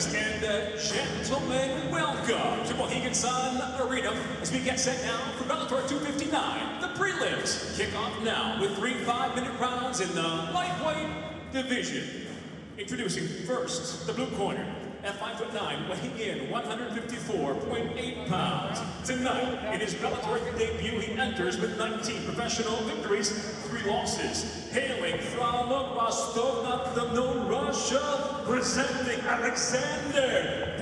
Ladies and gentlemen, welcome to Mohegan Sun Arena as we get set now for Bellator 259. The prelims kick off now with 3 5-minute rounds in the lightweight division. Introducing first, the blue corner, at 5'9", weighing in 154.8 pounds. Tonight, in his Bellator debut, he enters with 19 professional victories, 3 losses. Hailing from Rostov-on-Don, Russia, presenting Alexandr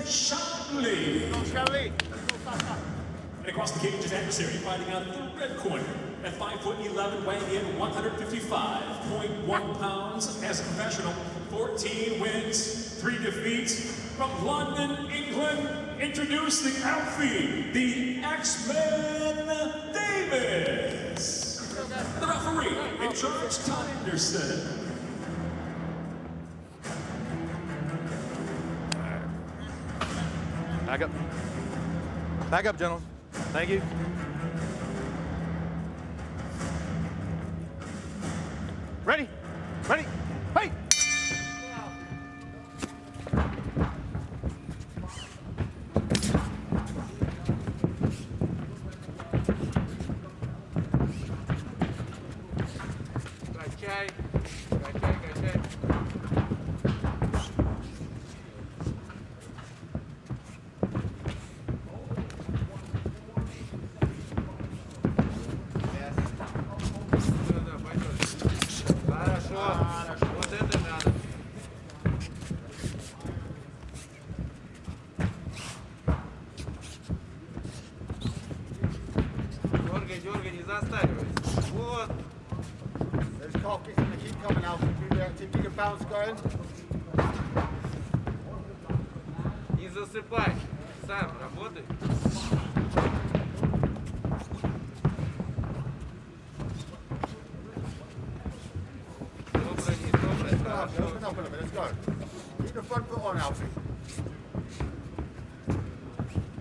Shabliy. And across the cage, his adversary fighting out of the red corner. At 5'11", weighing in 155.1 pounds. As a professional, 14 wins, 3 defeats. From London, England, introducing Alfie, the X-Men Davis. The referee in charge, Todd Anderson. Back up. Back up, gentlemen. Thank you. Ready? Ready? Hey! Качай. Вот это надо. Дергай, не застаивайся. Вот. Those carpets going to keep coming out. Keep your bounce going. Не засыпай. Сам работай. Open up a little bit, let's go. Keep the front foot on, Alfie.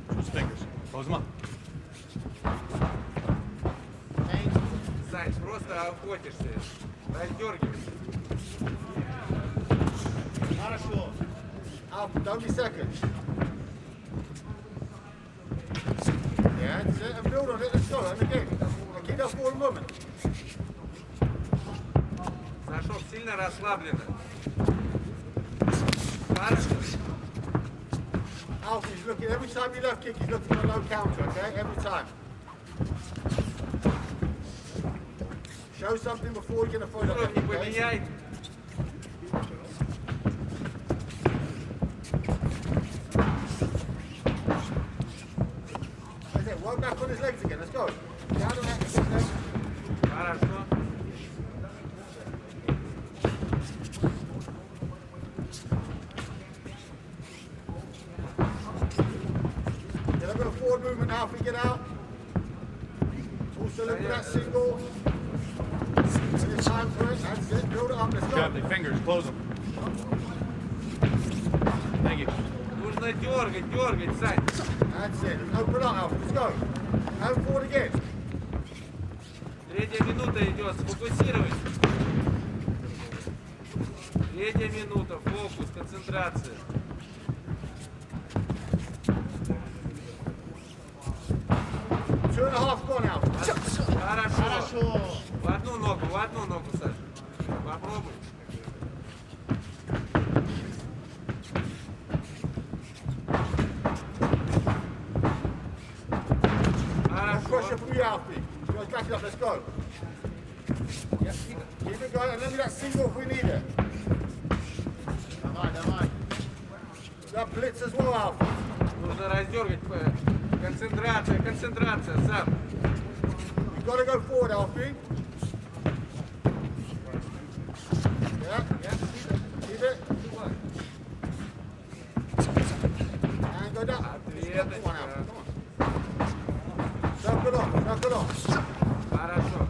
Close fingers. Close them up. Сань, просто охотишься. Раздергивайся. Хорошо. Alfie, don't be second. Yeah, that's it. And build on it, let's go. And again, keep that forward movement. Сашок, сильно расслабленно. Хорошо. Alfie, he's looking, every time you left kick, he's looking for a low counter, okay? Every time. Show something before you're going to throw that Уровни kick, okay? поменяй. That's it, work back on his legs again, let's go. Down on that kick, then. Хорошо. Get a bit of forward movement now if we get out. Also look for that single. When it's time for it, that's it, build it up, let's go. Got the fingers. Close them. Thank you. Нужно дергать, Сань. That's it, open up, Alfie, let's go. And forward again. 3-я минута идет, сфокусируйся. 3-я минута, фокус, концентрация. Two and a half gone, Alfie. Хорошо. В одну ногу, Саша. Попробуй. Pressure from you, Alfie. Guys, back it up, let's go. Yeah, keep it going, and let me that single if we need it. Давай. That blitz as well, Alfie. Нужно раздергать. Концентрация, сам. You've got to go forward, Alfie. Yeah, keep it. And go down. Step one, Alfie, come on. Circle on. Хорошо.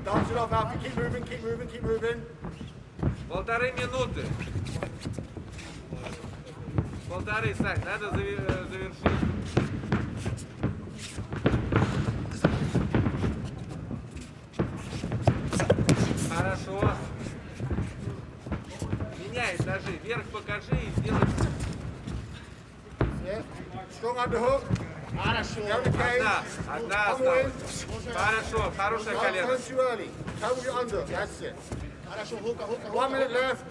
Dance it off, Alfie. Keep moving. 1,5 минуты. 1,5, Сань, надо завершить. меняет ножи. Вверх покажи и сделай. Yeah. Strong underhook. Down the cage. Одна Come in. осталась. Хорошо, хорошее Don't колено. turn too early. Come with your under. That's it. Хорошо, хука. 1 minute left.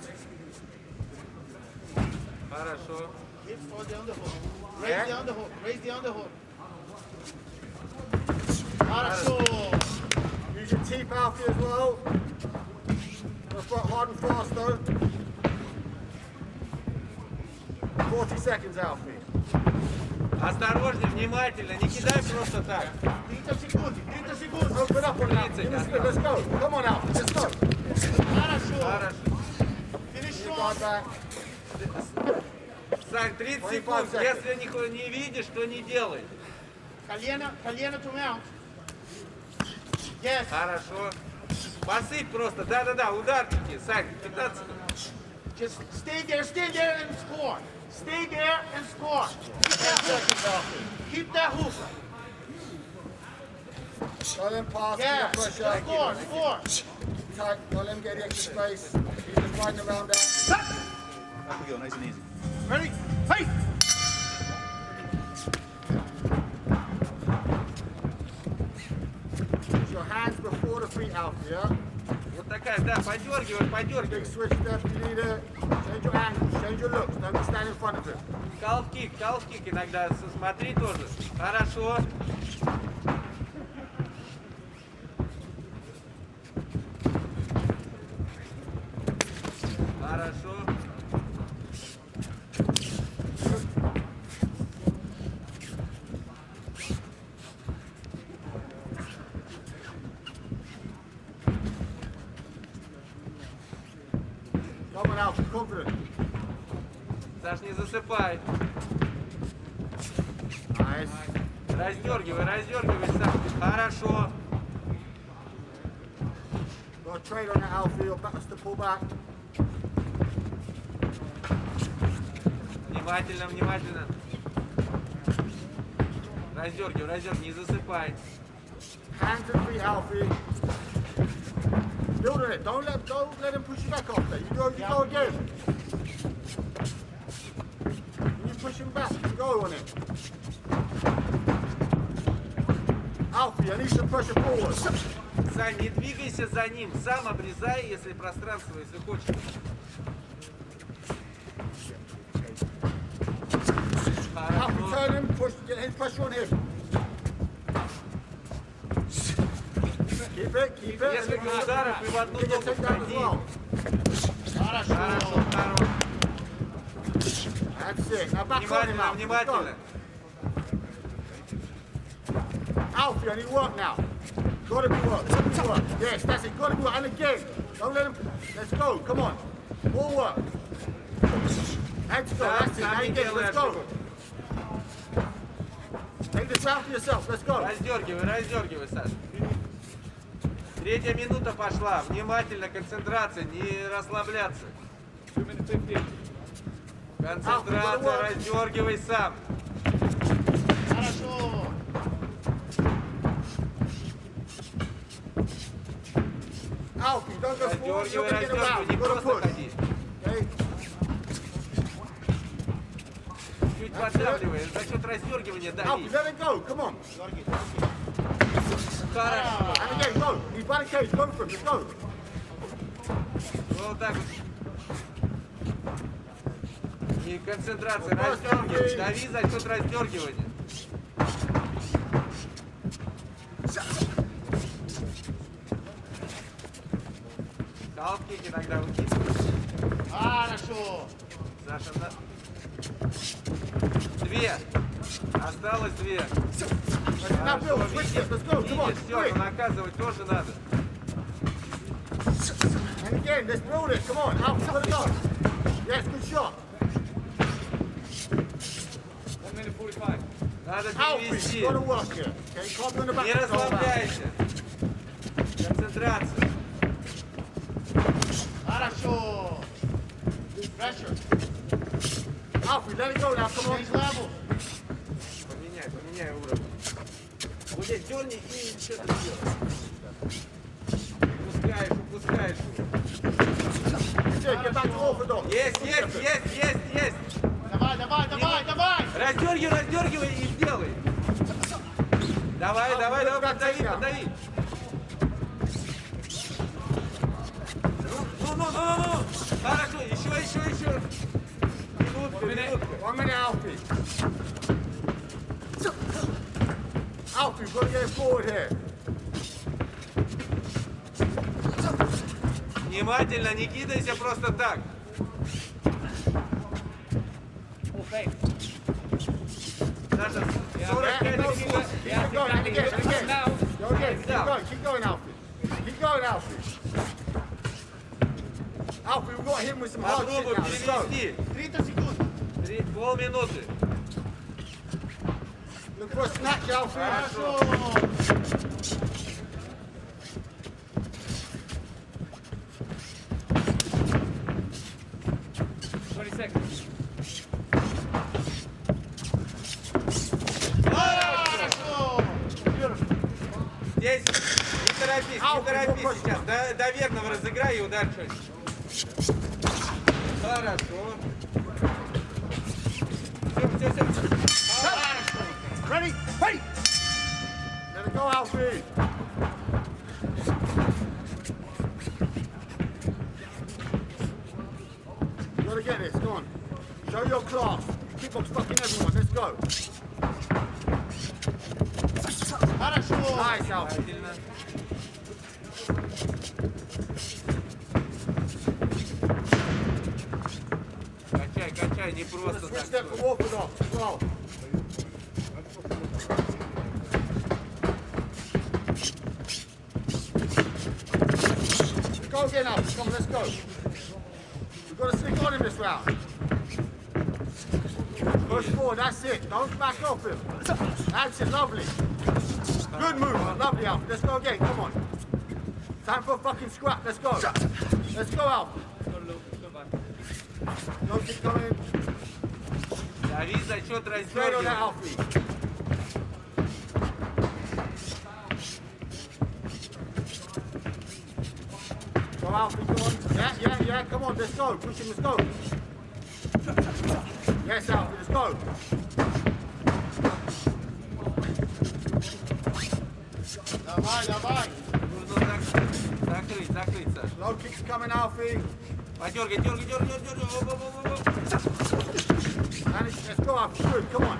Хорошо. Hit for the underhook. Yeah. Raise the underhook. Хорошо. Use your teeth out here as well. Let's work hard and fast though. 40 seconds, Alfie. Осторожнее, внимательно, не кидай просто так. 30 секунд. Open up on that. Give us a split. Let's go. Come on, Alfie. Let's go. Хорошо. Хорошо. Finish Your strong. guard back. Сань, 30 25 секунд. seconds. Если не видишь, то не делай. Колено to mount. Yes. Хорошо. Посыпь просто. Да-да-да, ударчики. Сань, 15. Just stay there and score. Stay there and score. Keep that hook. Don't let him pass. Yes. Keep the pressure. Score. Tight. Don't let him get the extra space. He's just riding around that. Up we go, nice and easy. Ready? Hey! Use your hands before the feet, Alfie, yeah? Вот такая, да, подергивай. Big switch step, you need it. Change your angles, change your looks. Don't stand in front of him. Калф-кик иногда смотри тоже. Хорошо. Хорошо. Come on, Alfie, confident. Саш, не засыпай. Nice. Раздергивай, Саш. Хорошо. Got a trade on that, Alfie. Your back has to pull back. Внимательно. Раздергивай, не засыпай. Hands and feet, Alfie. Build on it. Don't let him push you back off there. You go again. When you push him back, you go on it. Alfie, I need some pressure forward. Сань, не двигайся за ним. Сам обрезай, если пространство, если хочешь. Alfie, turn him, get his pressure on him. Keep it. Несколько ударов и в одну Take ногу it down as входи. well. Хорошо. That's it. Now back on him, Alfie. Let's go. Внимательно. Alfie, I need work now. Gotta be work. Yes, that's it. Gotta be work. And again, don't let him. Let's go. Come on. More work. Let's go. That's it. Now you get it. Let's go. Take this out for yourself. Let's go. Раздергивай, Саш. 3-я минута пошла. Внимательно, концентрация, не расслабляться. Концентрация, раздергивай сам. Хорошо. Alfie, don't go forward. You're Раздергивай, gonna get around. не You gotta просто push. ходи. Okay? Чуть поддавливай, за счет раздергивания дави. Alfie, let it go. Come on. Хорошо. And again, go. He's by the cage. Go for him. Let's go. Вот так вот. И концентрация, раздергивай. Дави за счет раздергивания. Халф-кик иногда выкидывай. Хорошо. Саша, да? 2. Осталось 2. Now, Bill, switch it. Let's go. Come on. Видишь, все, Quick. но наказывать тоже надо. And again, let's build it. Come on. Alfie, let it go. Yes, good shot. 1 minute 45. Надо Alfie, перевести. you gotta work here. Okay, can't be on the back. Не and go back. расслабляйся. Концентрация. Хорошо. Pressure. Alfie, let it go now. Come on. Change level. Поменяй уровень. Вот здесь дерни и что-то сделай. Упускаешь. again. Get back to orthodox. Есть. Давай. Раздергивай и сделай. Давай, подави. Ну. Хорошо, еще. Минутка. 1 minute, Alfie. Alfie, we've got to get forward here. Внимательно, не кидайся просто так. Саша, 45 секунд. Keep going, and again. Go again. Keep going, Alfie. Alfie, we've got him with some hard shit Попробуй now. Let's go. перевести. 30 секунд. Полминуты. Look for a snatch, Alfie. Хорошо. Хорошо. Здесь не торопись сейчас. До верного разыграй и ударь чуть. Хорошо. Все. Ready? Hey! Let it go, Alfie. You gotta get this. Go on. Show your class. Kickbox fucking everyone. Let's go. Хорошо. Nice, Alfie. Качай, не просто Switch так. step from orthodox as well. Go again, Alfie. Come on, let's go. We've got to stick on him this round. Push forward, that's it. Don't back off him. That's it, lovely. Good move, lovely, Alfie. Let's go again, come on. Time for a fucking scrap, let's go. Let's go, Alfie. No keep coming. Дави за счет Straight on that, раздергивания. Alfie. Go, Alfie, come on. Yeah, come on, let's go. Push him, let's go. Yes, Alfie, let's go. Давай. Нужно закрыть, Саша. Low kicks coming, Alfie. Подергай. Let's go, Alfie. Good, come on.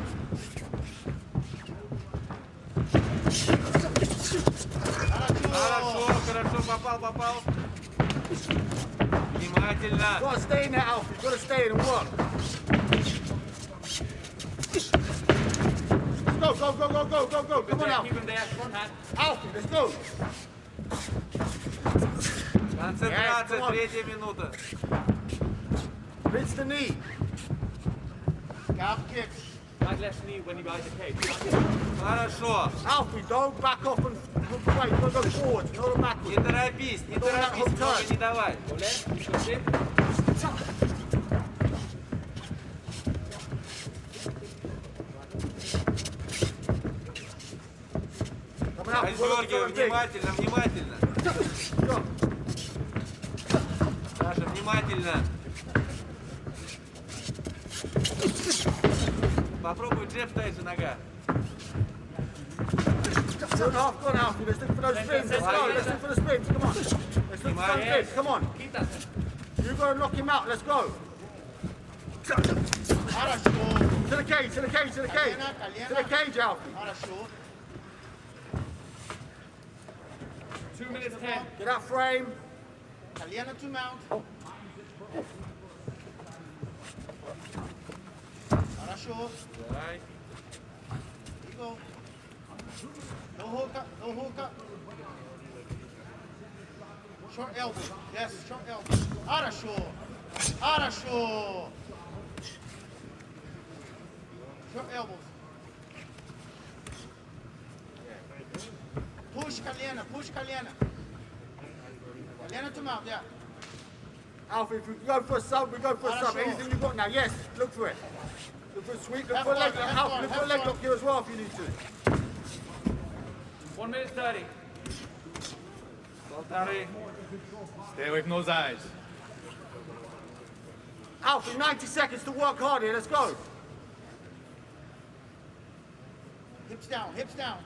Хорошо, попал. Внимательно. Gotta stay in there, Alfie. Gotta stay in and work. Let's go. Come on, Alfie. Alfie, let's go. Концентрация, come on. 3-я минута. Rinse the knee. Calf kick. Хорошо. Alfie, don't back off and look away. Don't go forwards, not Не backwards. торопись, много не давай. Come on, Alfie. Раздергивай, внимательно. Go. Саша, внимательно. Попробуй джеб ставить же нога. 2.5 gone, Alfie. Let's look for those spins. Let's go. Let's look for the spins. Come on. Let's look for those spins. Come on. You got to knock him out. Let's go. Хорошо. To the cage, Alfie. Хорошо. 2 minutes 10. Get that frame. Колено to mount. Хорошо. Давай. You go. No hook up. Short elbow. Yes, short elbow. Хорошо. Short elbows. Push колено. Колено to mount, yeah. Alfie, if we go for a sub, we go for a sub. Anything you've got now, yes, look for it. Look for a sweep, look for a leg lock. Alfie, look for a leg lock here as well if you need to. 1 minute 30. Полторы. Stay away from those eyes. Alfie, 90 seconds to work hard here. Let's go. Hips down, hips down.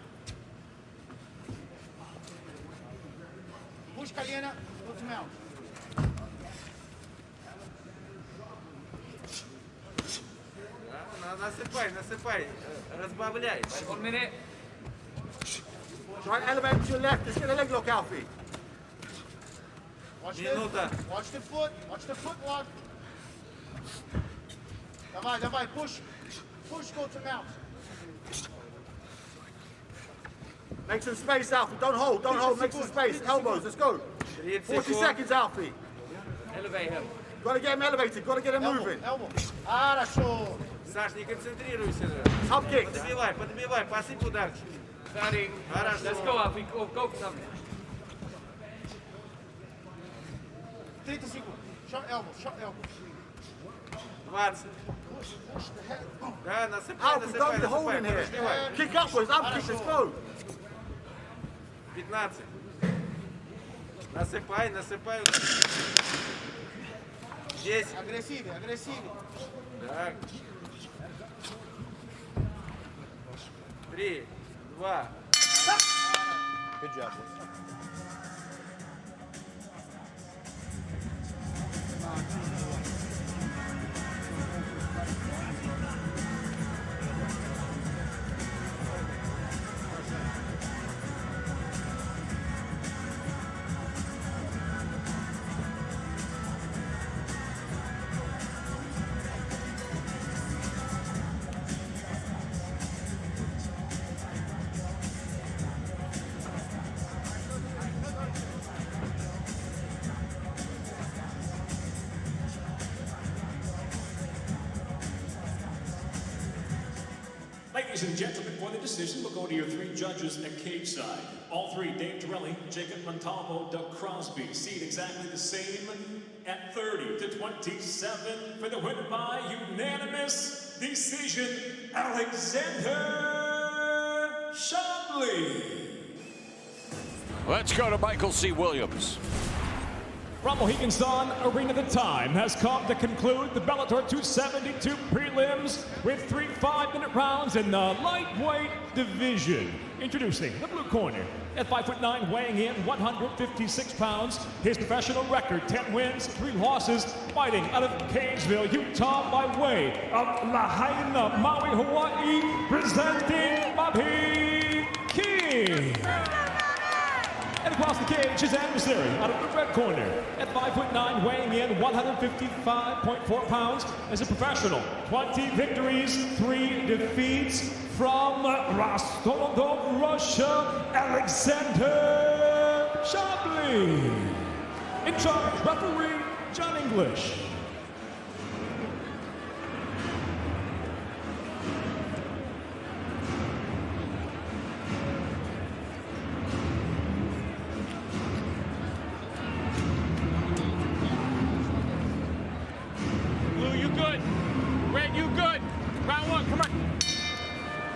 Push колено, go to mount. Насыпай, насыпай, разбавляй. 1 minute. Try and elevate to your left. Let's get a leg lock, Alfie. Watch Minuta. this. Watch the foot. Watch the footwork. Давай, давай, push. Push, go to mount. Make some space, Alfie. Don't hold, don't hold. Make some space. Elbows, let's go. 40 seconds, Alfie. Elevate him. Gotta get him elevated. Gotta get him Elbow, moving. elbow. Хорошо. Саш, не концентрируйся. Up kicks. Подбивай, подбивай, посыпь ударчик. Starting. Хорошо. Let's go, Alfie. Go for something. 30 seconds. Short elbow, short elbow. 20. Push, push the head. Да, насыпай, Alfie, насыпай, don't be holding насыпай. here. Подбивай. Kick upwards, up kick, let's go. 15. Насыпай, насыпай. 10. Агрессивнее, агрессивнее. Так. 3, 2. Good job. Ladies and gentlemen, for the decision, we'll go to your 3 judges at cage side. All 3, Dave Torelli, Jacob Montalvo, Doug Crosby, seat exactly the same at 30-27 for the win by unanimous decision, Alexandr Shabliy. Let's go to Michael C. Williams. From Mohegan Sun Arena, the time has come to conclude the Bellator 272 prelims with 3 5-minute rounds in the lightweight division. Introducing the blue corner at 5'9", weighing in 156 pounds. His professional record, 10 wins, 3 losses, fighting out of Kaysville, Utah by way of Lahaina, Maui, Hawaii, presenting Bobby King. And across the cage, his adversary out of the red corner at 5'9", weighing in 155.4 pounds as a professional. 20 victories, 3 defeats from Rostov, Russia, Alexandr Shabliy. In charge, referee John English.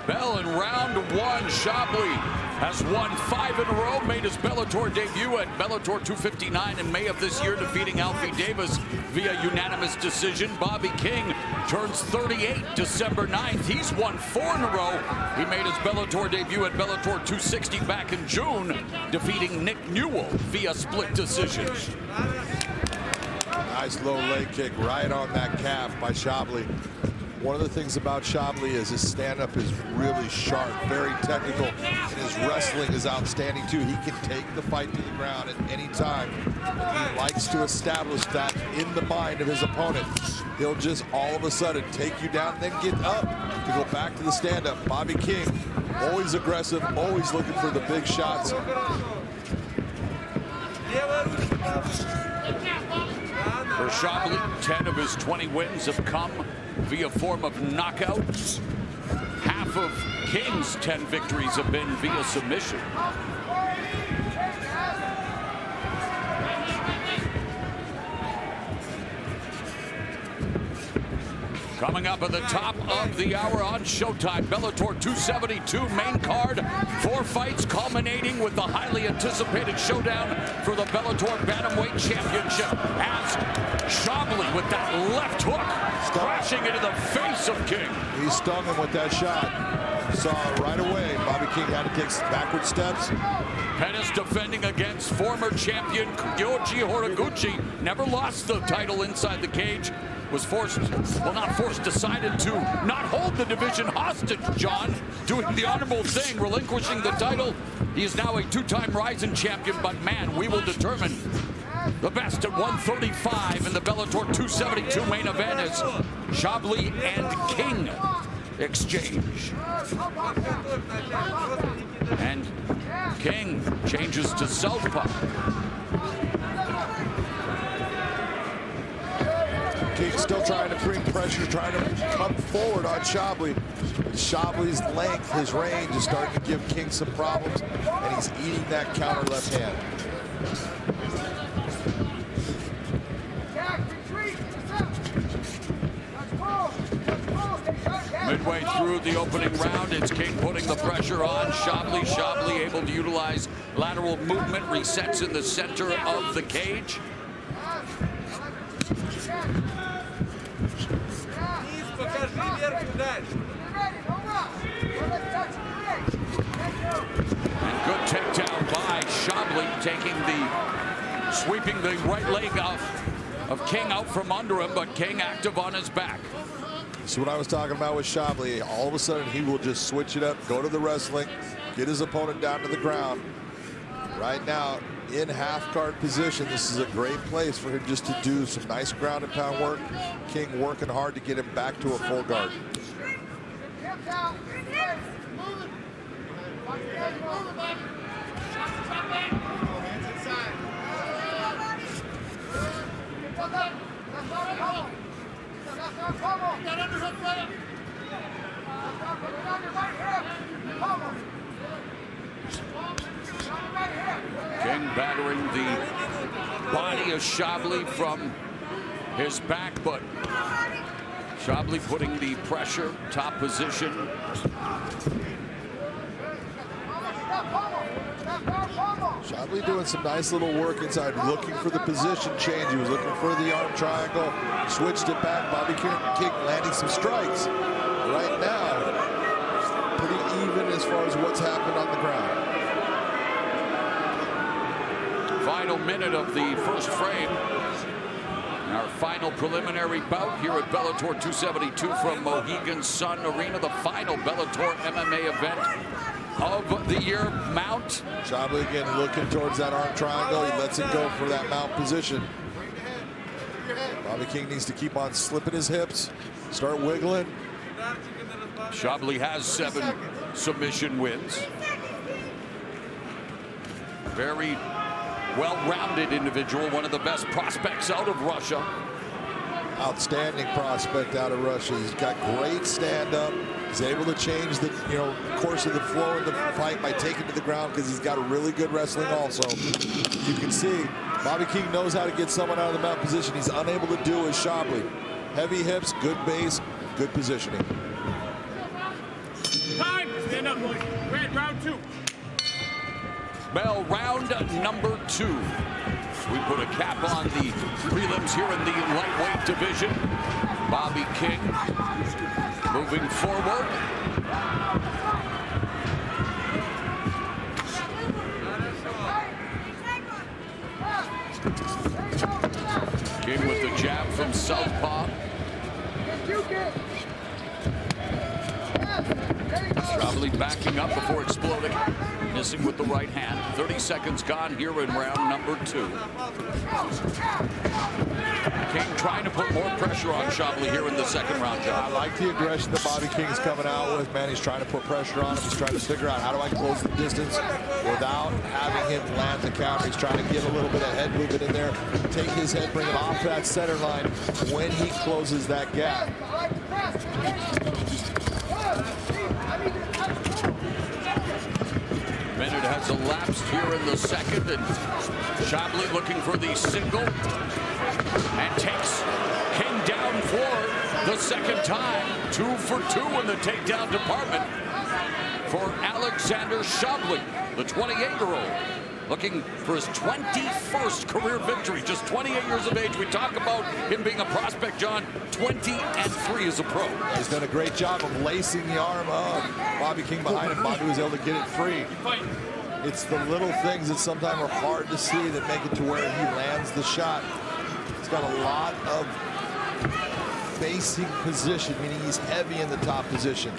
Bell in round 1, Shabliy has won 5 in a row, made his Bellator debut at Bellator 259 in May of this year, defeating Alfie Davis via unanimous decision. Bobby King turns 38 December 9th. He's won 4 in a row. He made his Bellator debut at Bellator 260 back in June, defeating Nick Newell via split decision. Nice low leg kick right on that calf by Shabliy. One of the things about Shabliy is his stand-up is really sharp, very technical, and his wrestling is outstanding too. He can take the fight to the ground at any time. He likes to establish that in the mind of his opponent. He'll just all of a sudden take you down and then get up to go back to the stand-up. Bobby King, always aggressive, always looking for the big shots. For Shabliy, 10 of his 20 wins have come via form of knockouts. Half of King's 10 victories have been via submission. Coming up at the top of the hour on Showtime, Bellator 272 main card. 4 fights culminating with the highly anticipated showdown for the Bellator Bantamweight Championship as Shabliy with that left hook crashing into the face of King. He stung him with that shot. Saw it right away. Bobby King had to take some backward steps. Pettis defending against former champion Kyoji Horiguchi. Never lost the title inside the cage. Was forced, well, not forced, decided to not hold the division hostage, John, doing the honorable thing, relinquishing the title. He is now a 2-time Rising champion, but man, we will determine the best at 135 in the Bellator 272 main event as Shabliy and King exchange. And King changes to southpaw. King still trying to bring pressure, trying to come forward on Shabliy. Shabliy's length, his range is starting to give King some problems, and he's eating that counter left hand. Midway through the opening round, it's King putting the pressure on Shabliy. Shabliy able to utilize lateral movement, resets in the center of the cage. And good takedown by Shabliy, sweeping the right leg of King out from under him, but King active on his back. So what I was talking about with Shabliy, all of a sudden he will just switch it up, go to the wrestling, get his opponent down to the ground. Right now, in half guard position, this is a great place for him just to do some nice ground and pound work. King working hard to get him back to a full guard. King battering the body of Shabliy from his back, but Shabliy putting the pressure, top position. Shabliy doing some nice little work inside, looking for the position change. He was looking for the arm triangle, switched it back. Bobby King landing some strikes. Right now, pretty even as far as what's happened on the ground. Final minute of the first frame. Our final preliminary bout here at Bellator 272 from Mohegan Sun Arena, the final Bellator MMA event of the year. Mount. Shabliy again looking towards that arm triangle. He lets it go for that mount position. Bobby King needs to keep on slipping his hips, start wiggling. Shabliy has 7 submission wins. Very well-rounded individual, one of the best prospects out of Russia. Outstanding prospect out of Russia. He's got great stand-up. He's able to change the course of the flow of the fight by taking to the ground because he's got a really good wrestling also. You can see Bobby King knows how to get someone out of the mount position. He's unable to do is Shabliy. Heavy hips, good base, good positioning. Time! Stand up, boys. Red, round 2. Bell, round number 2. We put a cap on the prelims here in the lightweight division. Bobby King moving forward. King with the jab from southpaw. Shabliy backing up before exploding. Missing with the right hand. 30 seconds gone here in round number 2. King trying to put more pressure on Shabliy here in the second round, John. I like the aggression that Bobby King is coming out with, man. He's trying to put pressure on him. He's trying to figure out how do I close the distance without having him land the counter. He's trying to get a little bit of head movement in there, take his head, bring it off that center line when he closes that gap. Minute has elapsed here in the second, and Shabliy looking for the single and takes King down for the second time. 2 for 2 in the takedown department for Alexandr Shabliy, the 28-year-old, looking for his 21st career victory. Just 28 years of age. We talk about him being a prospect, John. 20-3 as a pro. He's done a great job of lacing the arm of Bobby King behind him. Bobby was able to get it free. It's the little things that sometimes are hard to see that make it to where he lands the shot. He's got a lot of facing position, meaning he's heavy in the top position.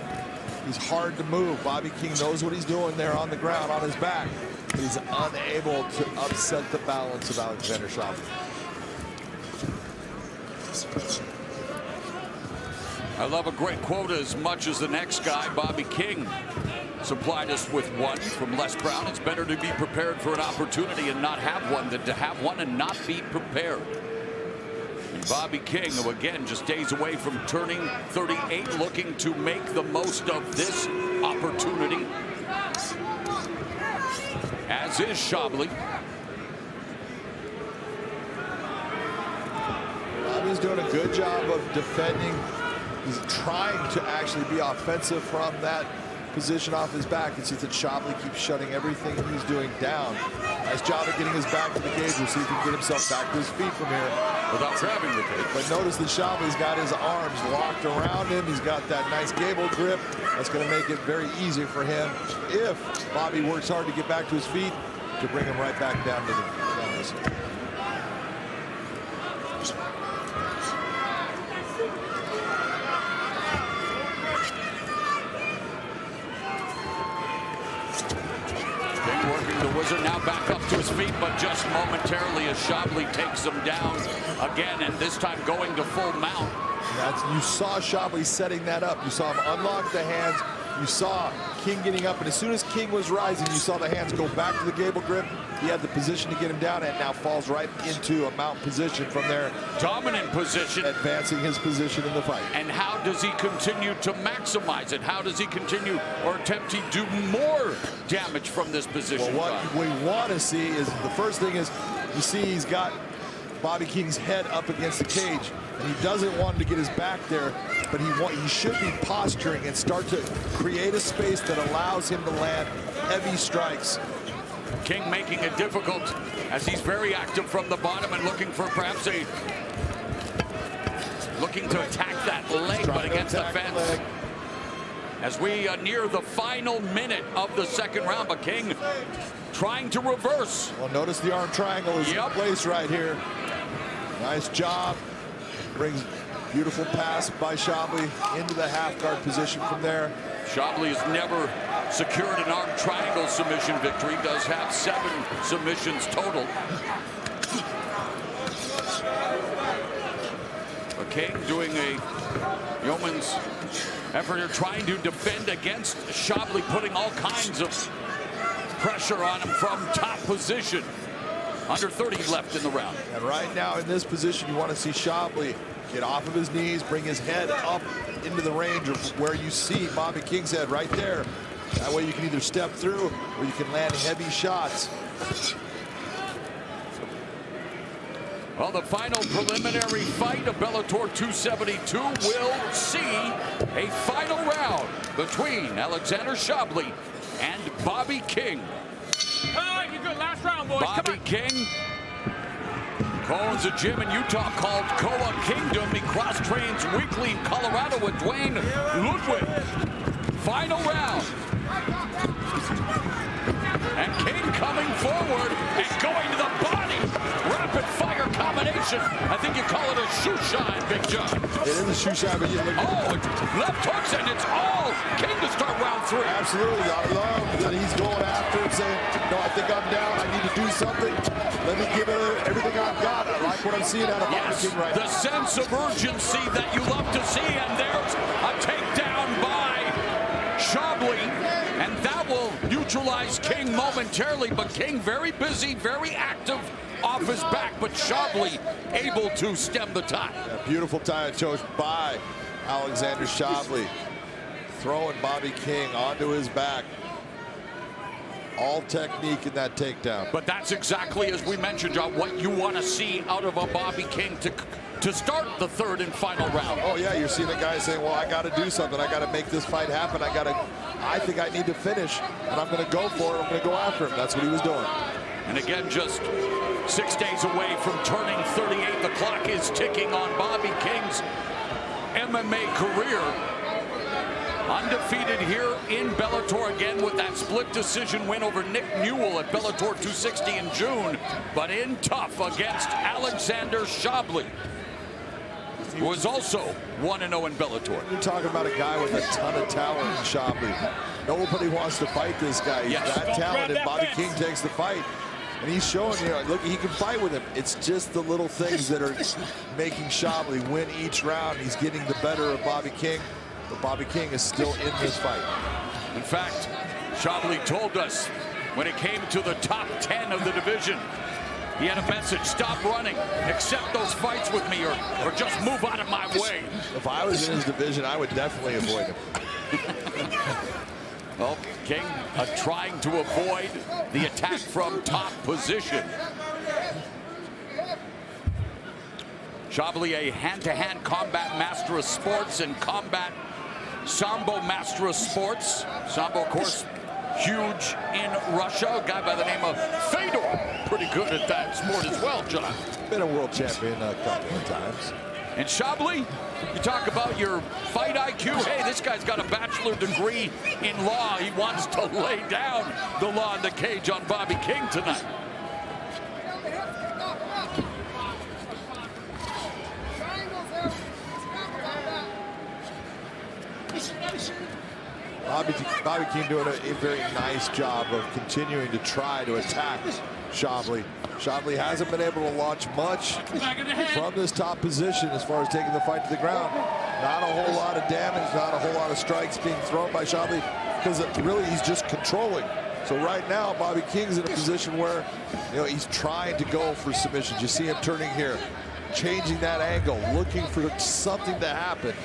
He's hard to move. Bobby King knows what he's doing there on the ground, on his back. He's unable to upset the balance of Alexandr Shabliy. I love a great quote as much as the next guy. Bobby King supplied us with one from Les Brown. It's better to be prepared for an opportunity and not have one than to have one and not be prepared. And Bobby King, who again just days away from turning 38, looking to make the most of this opportunity, as is Shabliy. Bobby's doing a good job of defending. He's trying to actually be offensive from that position off his back. It's just that Shabliy keeps shutting everything he's doing down. Nice job of getting his back to the cage. We'll see if he can get himself back to his feet from here without grabbing the cage. But notice that Shabli's got his arms locked around him. He's got that nice gable grip. That's going to make it very easy for him, if Bobby works hard to get back to his feet, to bring him right back down to the canvas. The Wizard now back up to his feet, but just momentarily as Shabliy takes him down again, and this time going to full mount. You saw Shabliy setting that up. You saw him unlock the hands. You saw King getting up, and as soon as King was rising, you saw the hands go back to the gable grip. He had the position to get him down, and now falls right into a mount position from there. Dominant position. Advancing his position in the fight. And how does he continue to maximize it? How does he continue or attempt to do more damage from this position? Well, what we want to see is, the first thing is, you see he's got Bobby King's head up against the cage, and he doesn't want to get his back there, but he should be posturing and start to create a space that allows him to land heavy strikes. King making it difficult as he's very active from the bottom and looking for perhaps looking to attack that leg, but against the fence. As we near the final minute of the second round, but King trying to reverse. Well, notice the arm triangle is in place right here. Nice job. Brings beautiful pass by Shabliy into the half guard position from there. Shabliy has never secured an arm triangle submission victory. Does have 7 submissions total. But King doing a yeoman's effort here, trying to defend against Shabliy, putting all kinds of pressure on him from top position. Under 30 left in the round. And right now in this position, you want to see Shabliy get off of his knees, bring his head up into the range of where you see Bobby King's head right there. That way you can either step through or you can land heavy shots. Well, the final preliminary fight of Bellator 272 will see a final round between Alexandr Shabliy and Bobby King. You're good. Last round, boys. Bobby King owns a gym in Utah called Koa Kingdom. He cross-trains weekly in Colorado with Dwayne Ludwig. Final round. And King coming forward and going to the body. Rapid fire combination. I think you call it a shoe shine, Big John. It is a shoe shine, but you look at left hooks, and it's all King to start round 3. Absolutely. I love that he's going after it, saying, no, I think I'm down. I need to do something. Let me give it everything I've got. I like what I'm seeing out of Bobby King right now. The sense of urgency that you love to see, and there's a takedown by Shabliy, and that will neutralize King momentarily, but King very busy, very active off his back, but Shabliy able to stem the tide. A beautiful tire choke by Alexandr Shabliy, throwing Bobby King onto his back. All technique in that takedown. But that's exactly, as we mentioned, John, what you want to see out of a Bobby King to to start the third and final round. Oh yeah, you're seeing a guy saying, well, I got to do something. I got to make this fight happen. I think I need to finish, and I'm going to go for it. I'm going to go after him. That's what he was doing. And again, just 6 days away from turning 38, the clock is ticking on Bobby King's MMA career. Undefeated here in Bellator again with that split decision win over Nick Newell at Bellator 260 in June, but in tough against Alexandr Shabliy, who was also 1-0 in Bellator. You're talking about a guy with a ton of talent in Shabliy. Nobody wants to fight this guy. He's that talented. Bobby King takes the fight. And he's showing, look, he can fight with him. It's just the little things that are making Shabliy win each round. He's getting the better of Bobby King. But Bobby King is still in this fight. In fact, Shabliy told us when it came to the top 10 of the division, he had a message: stop running, accept those fights with me, or just move out of my way. If I was in his division, I would definitely avoid him. Well, King trying to avoid the attack from top position. Shabliy, a hand-to-hand combat master of sports and combat Sambo master of sports. Sambo, of course, huge in Russia. A guy by the name of Fedor, pretty good at that sport as well, John. Been a world champion a couple of times. And Shabliy, you talk about your fight IQ. Hey, this guy's got a bachelor degree in law. He wants to lay down the law in the cage on Bobby King tonight. Bobby King doing a very nice job of continuing to try to attack Shabliy. Shabliy hasn't been able to launch much from this top position as far as taking the fight to the ground. Not a whole lot of damage, not a whole lot of strikes being thrown by Shabliy, because really he's just controlling. So right now, Bobby King's in a position where, he's trying to go for submissions. You see him turning here, changing that angle, looking for something to happen.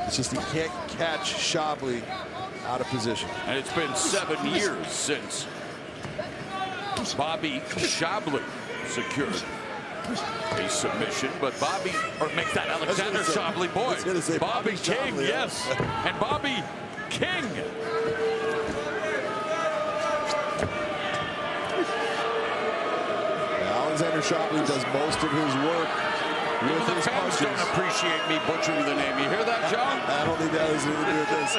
It's just he can't catch Shabliy out of position. And it's been 7 years since Bobby Shabliy secured a submission, but make that Alexandr Shabliy, boy. Bobby King, yes. And Bobby King. Alexandr Shabliy does most of his work. The fans don't appreciate me butchering the name. You hear that, John? I don't think that has anything to do with this.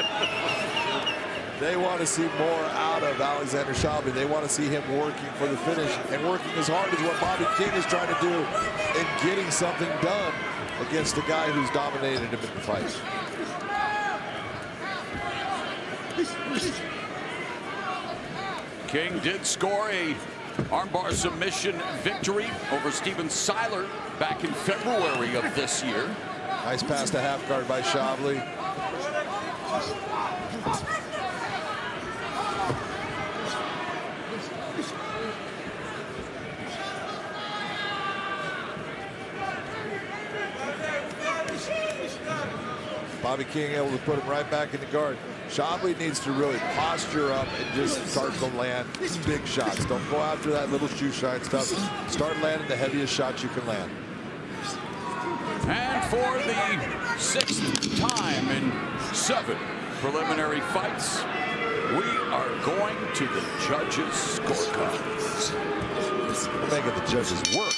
They want to see more out of Alexandr Shabliy. They want to see him working for the finish, and working as hard as what Bobby King is trying to do and getting something done against a guy who's dominated him in the fight. King did score a armbar submission victory over Steven Seiler back in February of this year. Nice pass to half guard by Shabliy. Bobby King able to put him right back in the guard. Shabliy needs to really posture up and just start to land big shots. Don't go after that little shoe shine stuff. Start landing the heaviest shots you can land. And for the 6th time in 7 preliminary fights, we are going to the judges' scorecards. We're making the judges work.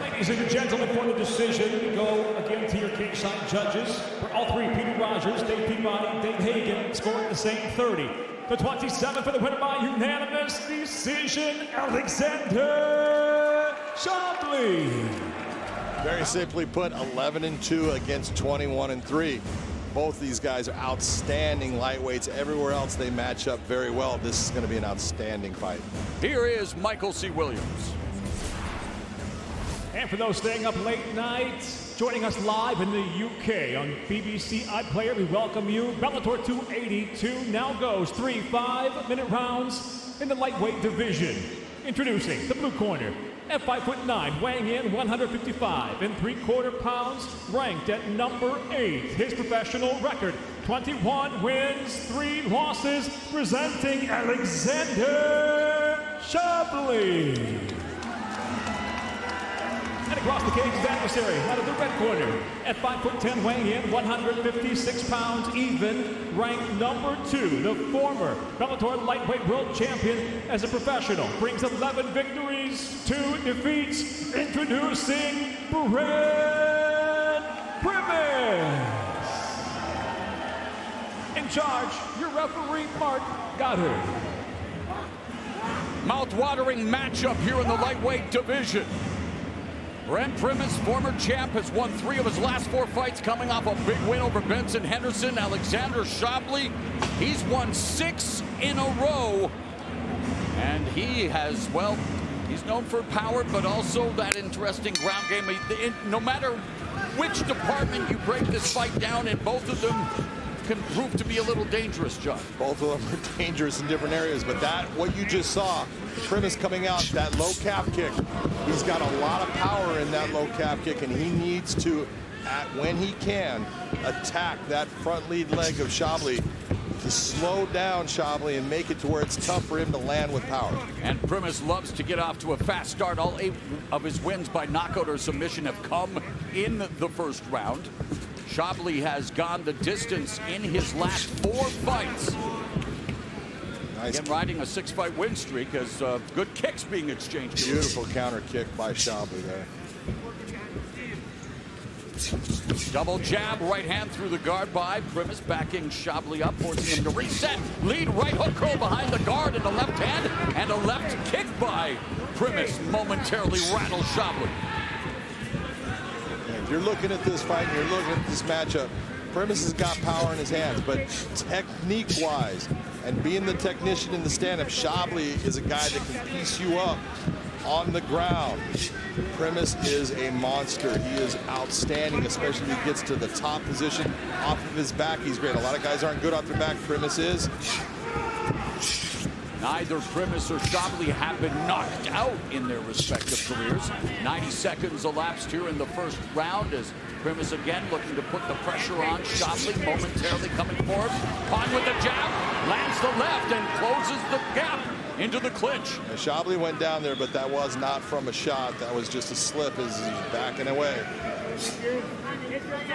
Ladies and gentlemen, for the decision, we go again to your kingside judges. For all three, Peter Rogers, Dave Peabody, Dave Hagan, scoring the same 30. The 27 for the winner by unanimous decision, Alexandr Shabliy. Very simply put, 11-2 against 21-3. Both these guys are outstanding lightweights. Everywhere else they match up very well. This is going to be an outstanding fight. Here is Michael C. Williams. And for those staying up late night, joining us live in the UK on BBC iPlayer, we welcome you. Bellator 282 now goes 3 5-minute rounds in the lightweight division. Introducing the blue corner, at 5'9", weighing in 155 3/4 pounds, ranked at number 8. His professional record, 21 wins, 3 losses, presenting Alexandr Shabliy. And across the cage, his adversary out of the red corner at 5'10", weighing in 156 pounds even, ranked number 2, the former Bellator lightweight world champion as a professional, brings 11 victories, 2 defeats. Introducing Peresvet. In charge, your referee, Mark Goddard. Mouth-watering matchup here in the lightweight division. Brent Primus, former champ, has won 3 of his last 4 fights, coming off a big win over Benson Henderson. Alexandr Shabliy, he's won 6 in a row. And he has, well, he's known for power, but also that interesting ground game. No matter which department you break this fight down in, both of them can prove to be a little dangerous, John. Both of them are dangerous in different areas, but what you just saw, Primus coming out, that low calf kick, he's got a lot of power in that low calf kick, and he needs to, when he can, attack that front lead leg of Shabliy to slow down Shabliy and make it to where it's tough for him to land with power. And Primus loves to get off to a fast start. All 8 of his wins by knockout or submission have come in the first round. Shabliy has gone the distance in his last 4 fights. Nice. Again, riding a 6-fight win streak as good kicks being exchanged. Beautiful counter kick by Shabliy there. Double jab, right hand through the guard by Primus, backing Shabliy up, forcing him to reset. Lead right hook curl behind the guard in the left hand, and a left kick by Primus momentarily rattles Shabliy. If you're looking at this fight, and you're looking at this matchup, Primus has got power in his hands, but technique-wise, and being the technician in the stand-up, Shabliy is a guy that can piece you up on the ground. Primus is a monster. He is outstanding, especially when he gets to the top position. Off of his back, he's great. A lot of guys aren't good off their back. Primus is. Neither Primus or Shabliy have been knocked out in their respective careers. 90 seconds elapsed here in the first round as Primus again looking to put the pressure on Shabliy, momentarily coming forward. Pon with the jab, lands the left and closes the gap into the clinch. Shabliy went down there, but that was not from a shot. That was just a slip as he's backing away.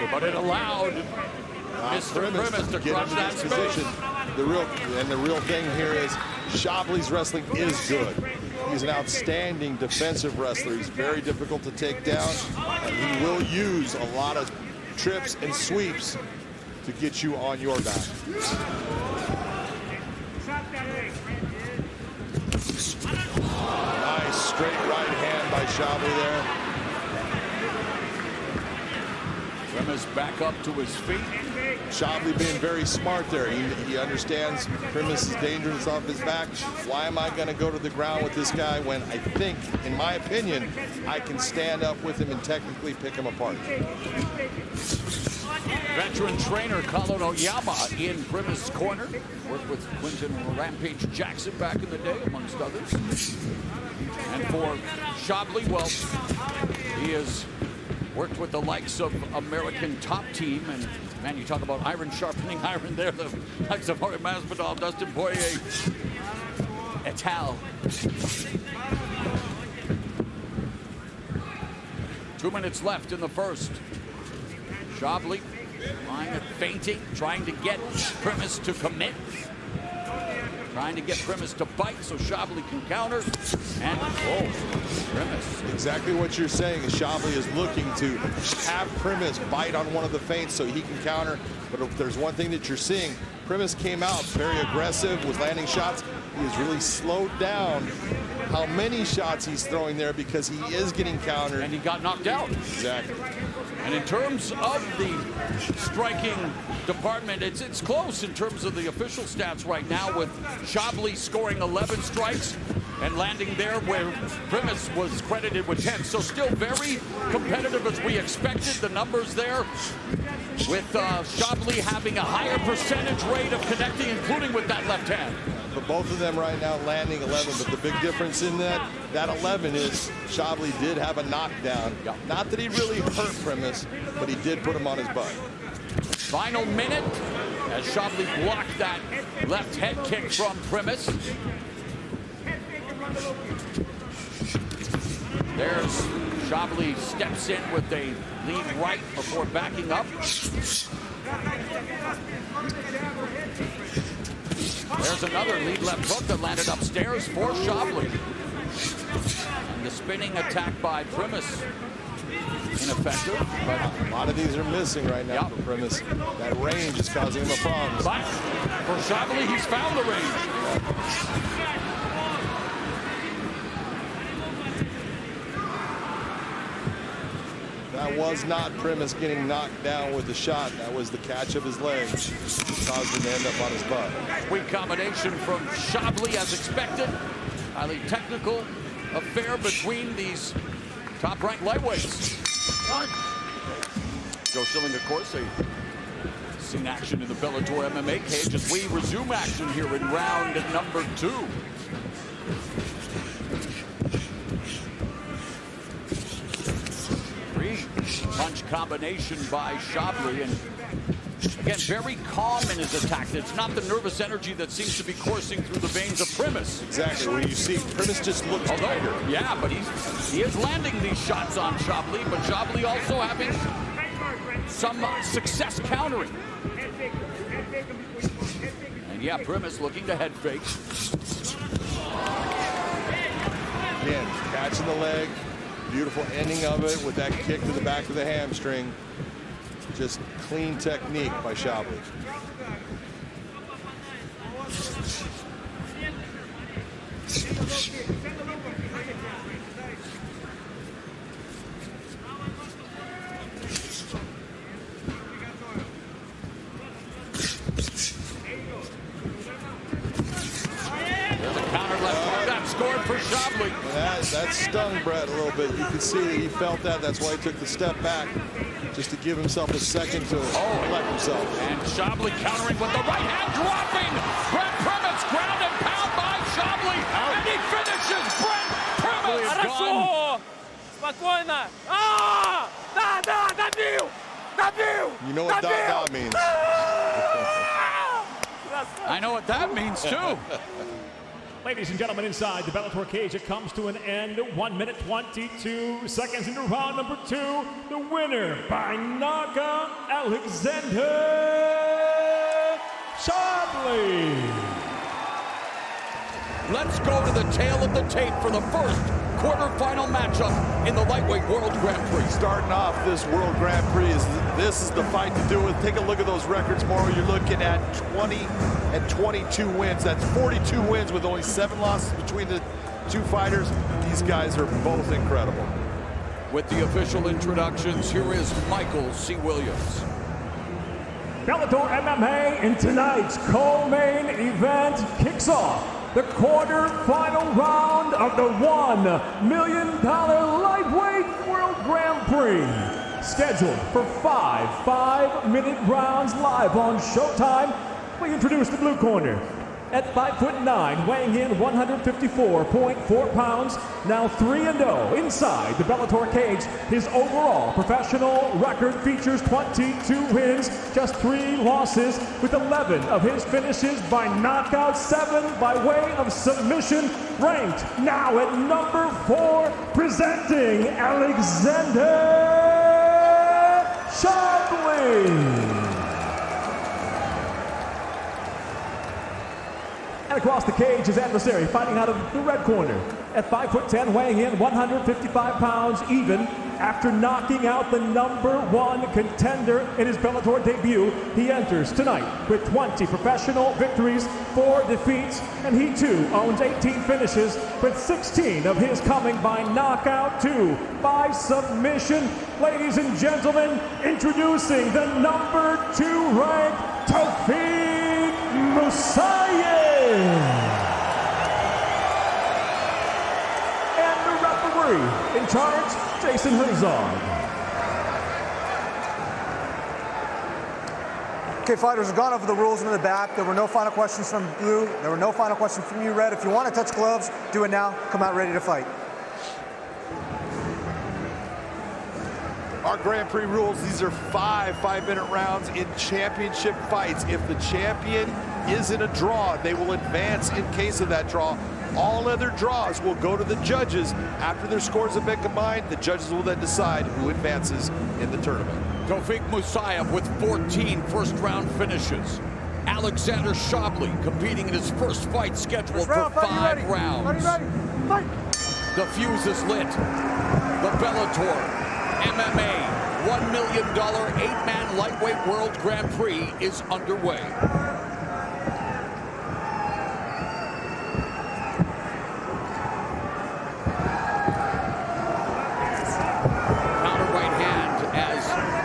But it allowed Mr. Primus to crush that position. The real thing here is Shabliy's wrestling is good. He's an outstanding defensive wrestler. He's very difficult to take down, and he will use a lot of trips and sweeps to get you on your back. Nice straight right hand by Shabliy there. Primus back up to his feet. Shabliy being very smart there. He understands Primus is dangerous off his back. Why am I going to go to the ground with this guy when I think, in my opinion, I can stand up with him and technically pick him apart? Veteran trainer Colin Oyama in Primus' corner. Worked with Quinton Rampage Jackson back in the day, amongst others. And for Shabliy, well, he has worked with the likes of American Top Team, and man, you talk about iron sharpening iron there, the likes of Jorge Masvidal, Dustin Poirier, et al. 2 minutes left in the first. Shabliy feinting, trying to get Primus to commit. Trying to get Primus to bite so Shabliy can counter. And, Primus. Exactly what you're saying is Shabliy is looking to have Primus bite on one of the feints so he can counter. But if there's one thing that you're seeing, Primus came out very aggressive, was landing shots. He has really slowed down how many shots he's throwing there because he is getting countered. And he got knocked out. Exactly. And in terms of the striking department, it's close in terms of the official stats right now, with Shabliy scoring 11 strikes and landing there where Primus was credited with 10. So still very competitive as we expected. The numbers there with Shabliy having a higher percentage rate of connecting, including with that left hand. But both of them right now landing 11, but the big difference in that 11 is Shabliy did have a knockdown. Yeah. Not that he really hurt Primus, but he did put him on his butt. Final minute as Shabliy blocked that left head kick from Primus. There's Shabliy steps in with a lead right before backing up. There's another lead left hook that landed upstairs for Shabliy. And the spinning attack by Primus, ineffective. But a lot of these are missing right now for Primus. That range is causing him a problem. But for Shabliy, he's found the range. That was not Primus getting knocked down with the shot. That was the catch of his leg. Caused him to end up on his butt. Sweet combination from Shabliy as expected. Highly technical affair between these top-ranked lightweights. Joe Schilling, of course, seen action in the Bellator MMA cage as we resume action here in round number 2. Punch combination by Shabliy, and again, very calm in his attack. It's not the nervous energy that seems to be coursing through the veins of Primus. Exactly. When you see Primus just looks tighter. Yeah, but he is landing these shots on Shabliy, but Shabliy also having some success countering. And yeah, Primus looking to head fake. Again, catching the leg. Beautiful ending of it with that kick to the back of the hamstring. Just clean technique by Shabliy. There's a counter left hook that scored for Shabliy. That stung Brett a little bit. You could see that he felt that. That's why he took the step back, just to give himself a second to collect himself. And Shabliy countering with the right hand, dropping Brett Primus, ground and pound by Shabliy, and he finishes Brett Primus. Хорошо! Спокойно! Добил! Добил! You know what dot means. I know what that means too. Ladies and gentlemen, inside the Bellator cage, it comes to an end. 1 minute, 22 seconds into round number 2. The winner by knockout, Alexandr Shabliy. Let's go to the tail of the tape for the first quarterfinal matchup in the lightweight World Grand Prix. Starting off this World Grand Prix, this is the fight to do with. Take a look at those records, Mauro. You're looking at 20 and 22 wins. That's 42 wins with only 7 losses between the two fighters. These guys are both incredible. With the official introductions, here is Michael C. Williams. Bellator MMA in tonight's co-main event kicks off the quarter-final round of the $1 million lightweight World Grand Prix. Scheduled for 5 5-minute rounds live on Showtime. We introduce the blue corner. At 5'9", weighing in 154.4 pounds, now 3-0 inside the Bellator cage. His overall professional record features 22 wins, just 3 losses, with 11 of his finishes by knockout, 7 by way of submission. Ranked now at number 4, presenting Alexandr Shabliy. And across the cage, his adversary fighting out of the red corner. At 5'10", weighing in 155 pounds even, after knocking out the #1 contender in his Bellator debut, he enters tonight with 20 professional victories, 4 defeats, and he too owns 18 finishes, with 16 of his coming by knockout, 2 by submission. Ladies and gentlemen, introducing the #2 ranked Tofik Musayev. And the referee in charge, Jason Herzog. Okay, fighters, we've gone over the rules in the back. There were no final questions from blue. There were no final questions from you, red. If you want to touch gloves, do it now. Come out ready to fight. Our Grand Prix rules, these are 5 5-minute rounds in championship fights. If the champion is in a draw, they will advance in case of that draw. All other draws will go to the judges. After their scores have been combined, the judges will then decide who advances in the tournament. Tofik Musayev with 14 first-round finishes. Alexandr Shabliy competing in his first fight scheduled for 5 rounds. Fight. The fuse is lit. The Bellator MMA $1 million 8-man lightweight world Grand Prix is underway.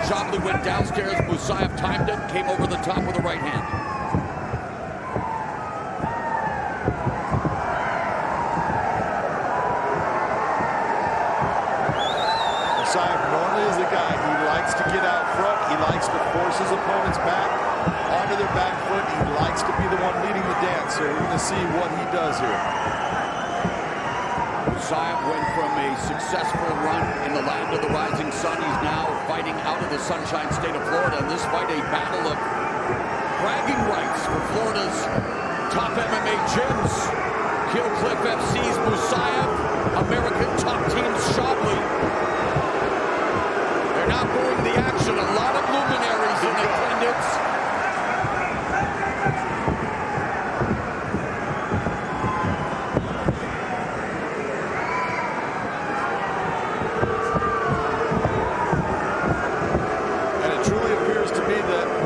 Shabliy went downstairs, Musayev timed it, came over the top with a right hand. Musayev normally is the guy, he likes to get out front, he likes to force his opponents back onto their back foot, he likes to be the one leading the dance, so we're going to see what he does here. Musayev went from a successful run in the land of the rising sun. He's now fighting out of the Sunshine State of Florida. In this fight, a battle of bragging rights for Florida's top MMA gyms. Kill Cliff FC's Musayev, American top team's Shabliy. They're not going the action. A lot of luminaries in attendance.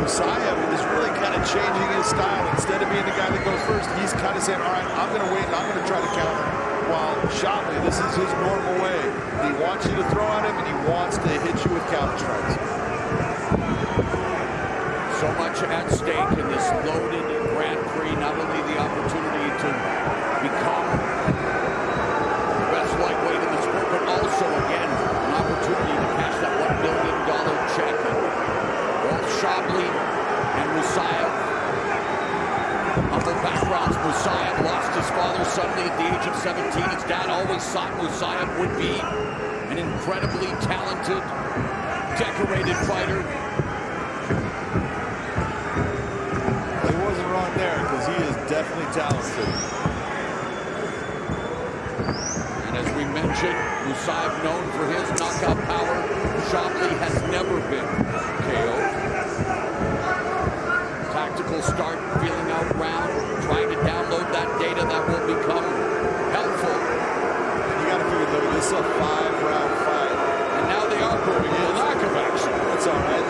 Musayev is really kind of changing his style. Instead of being the guy that goes first, he's kind of saying, all right, I'm going to wait and I'm going to try to counter. While Shabliy, this is his normal way. He wants you to throw at him and he wants to hit you with counter strikes. So much at stake in this loaded Grand Prix. Not only the opportunity to become the best lightweight in the sport, but also, again, an opportunity to cash that $1 million check. Both Shabliy and Musayev, humble backgrounds. Musayev lost his father suddenly at the age of 17. His dad always thought Musayev would be an incredibly talented, decorated fighter. He wasn't wrong there, because he is definitely talented. And as we mentioned, Musayev known for his knockout power. Shabliy has never been KO'd. Tactical start, feeling out round, trying to download that data that will become helpful. You got to figure, though, this is a 5-round fight. And now they are proving the lack of action. It's all right.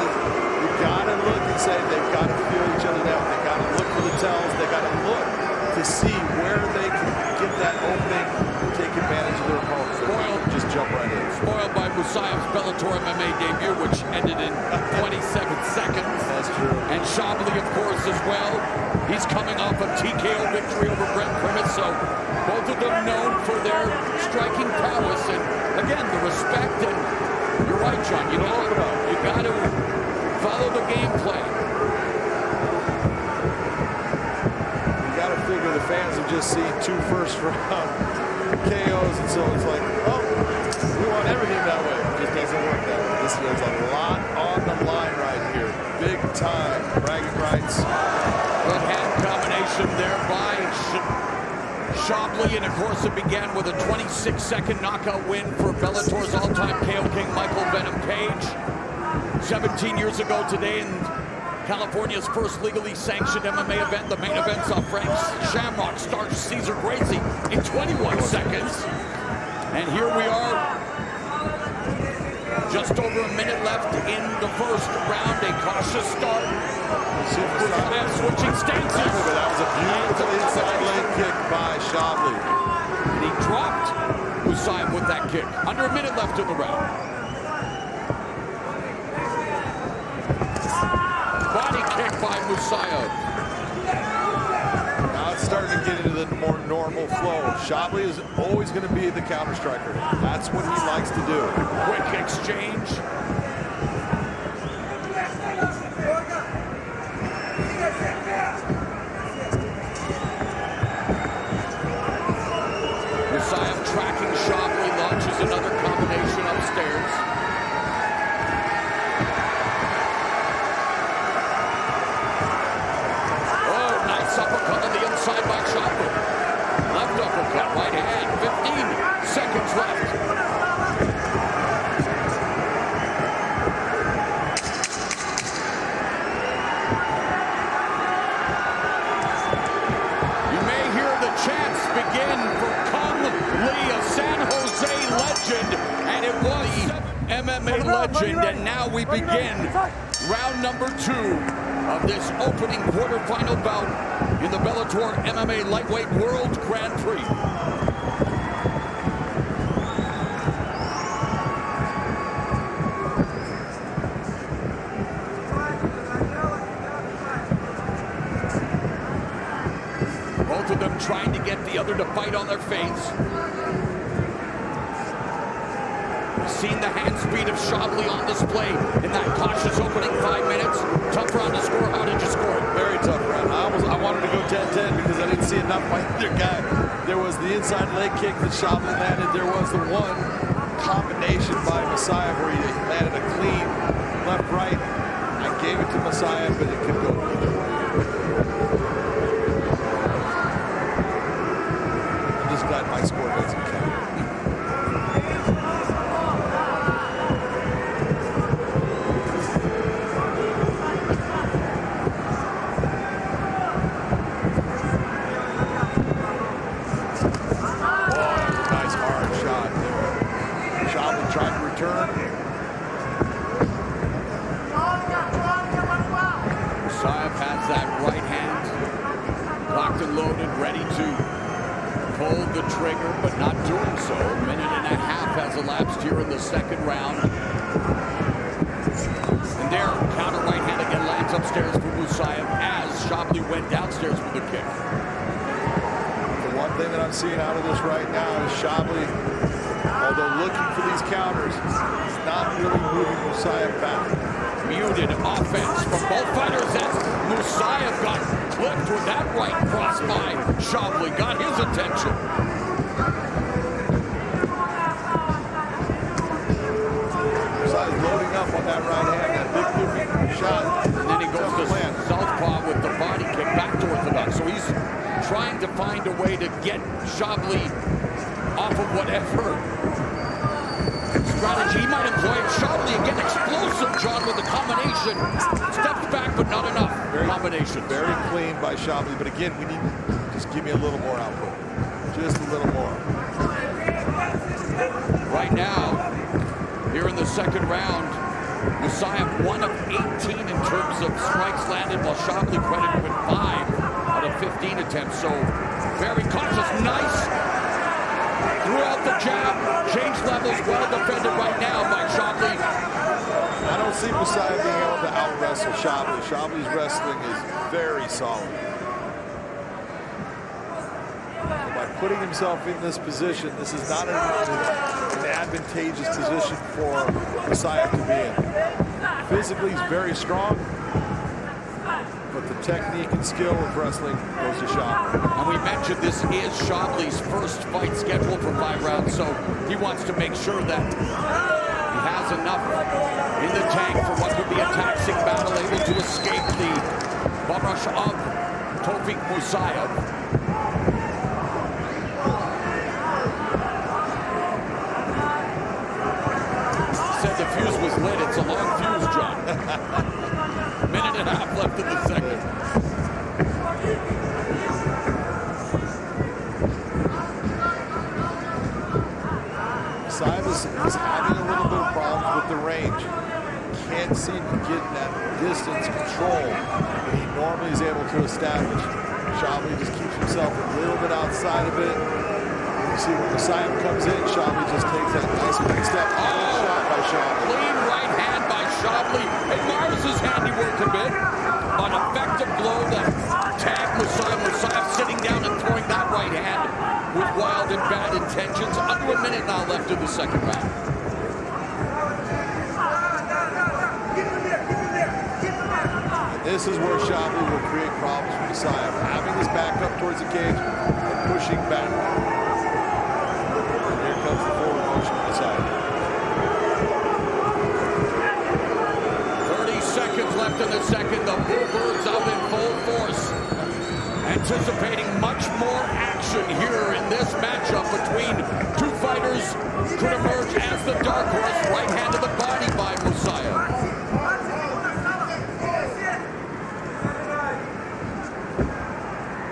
You got to look and say they've got to feel each other down. They got to look for the tells. They got to look to see where they can get that opening and take advantage of their opponents. Spoiled. Just jump right in. Spoiled by Musayev's Bellator MMA debut, which ended in 27 seconds. That's true. And Shabliy, of course, as well. He's coming off a TKO victory over Brent Primus, so both of them known for their striking prowess. And again, the respect. And you're right, John. You got to follow the game plan. Figure the fans have just seen 2 first-round KOs, and so it's like, oh, we want everything that way. It just doesn't work that way. This is a lot on the line right here. Big time bragging rights. Good hand combination there by Shabliy, and of course it began with a 26-second knockout win for Bellator's all-time KO king Michael Venom Page. 17 years ago today, in California's first legally sanctioned MMA event. The main event saw Frank Shamrock start Cesar Gracie in 21 seconds. And here we are, just over a minute left in the first round. A cautious start. Musayev switching stances. That was a beautiful inside leg kick by Shabliy. And he dropped Musayev with that kick. Under a minute left in the round. Body kick by Musayev. Now it's starting to get into the more normal flow. Shabliy is always going to be the counter striker. That's what he likes to do. Quick exchange. Musayev tracking Shabliy, launches another combination upstairs. Uppercut on the inside by Shabliy. Left uppercut. left. You may hear the chants begin for Kung Lee, a San Jose legend, and it was MMA legend, and now we begin round number 2 of this opening quarterfinal bout in the Bellator MMA Lightweight World Grand Prix. Both of them trying to get the other to bite on their face. Seen the hand speed of Shabliy on display in that cautious opening 5 minutes. Tough round to score. How did you score it? Very tough round. I wanted to go 10-10 because I didn't see enough by either guy. There was the inside leg kick that Shabliy landed. There was the one combination by Messiah where he landed a clean left-right. I gave it to Messiah, but it could go either way. I'm just glad my score doesn't count. Trigger, but not doing so. A minute and a half has elapsed here in the second round. And there, counter right hand again lands upstairs for Musayev as Shabliy went downstairs with a kick. The one thing that I'm seeing out of this right now is Shabliy, although looking for these counters, is not really moving Musayev back. Muted offense from both fighters as Musayev got clipped with that right cross by Shabliy, got his attention. Loading up on that right hand, that big looping shot. And then he goes to southpaw with the body kick back to orthodox. So he's trying to find a way to get Shabliy off of whatever strategy he might employ. Shabliy again explosive, John, with the combination. Steps back, but not enough. Combination. Very clean by Shabliy, but again, we need just give me a little more output. Just a little more. Right now, here in the second round, Musayev 1 of 18 in terms of strikes landed, while Shabliy credited with 5 out of 15 attempts. So very cautious, nice. Threw out the jab, change levels, well defended right now by Shabliy. I don't see Musayev being able to out-wrestle Shabliy. Shabliy's wrestling is very solid. By putting himself in this position, this is not an advantageous position for Musayev to be in. Physically, he's very strong, but the technique and skill of wrestling goes to Shabliy. And we mentioned this is Shabliy's first fight scheduled for 5 rounds, so he wants to make sure that he has enough in the tank for what could be a taxing battle, able to escape the barrage of Tofik Musayev. Said the fuse was lit. It's a long fuse, John. Minute and a half left in the second. Musayev is having a little bit of problems with the range. Can't seem to get that distance control that he normally is able to establish. Shabliy just keeps himself a little bit outside of it. You see when Musayev comes in, Shabliy just takes that nice quick step. Shot by Shabliy. Clean right hand by Shabliy. Admires his handiwork a bit. An effective blow that tagged Musayev. Musayev sitting down and throwing that right hand with wild and bad intentions. Under a minute now left in the second round. And this is where Shabliy will create problems for Musayev. Having his back up towards the cage and pushing back. And here comes the forward motion of Musayev. 30 seconds left in the second. The Bullbirds out in full force. Anticipating much more action here in this matchup between two fighters could emerge as the dark horse. Right hand to the body by Musayev.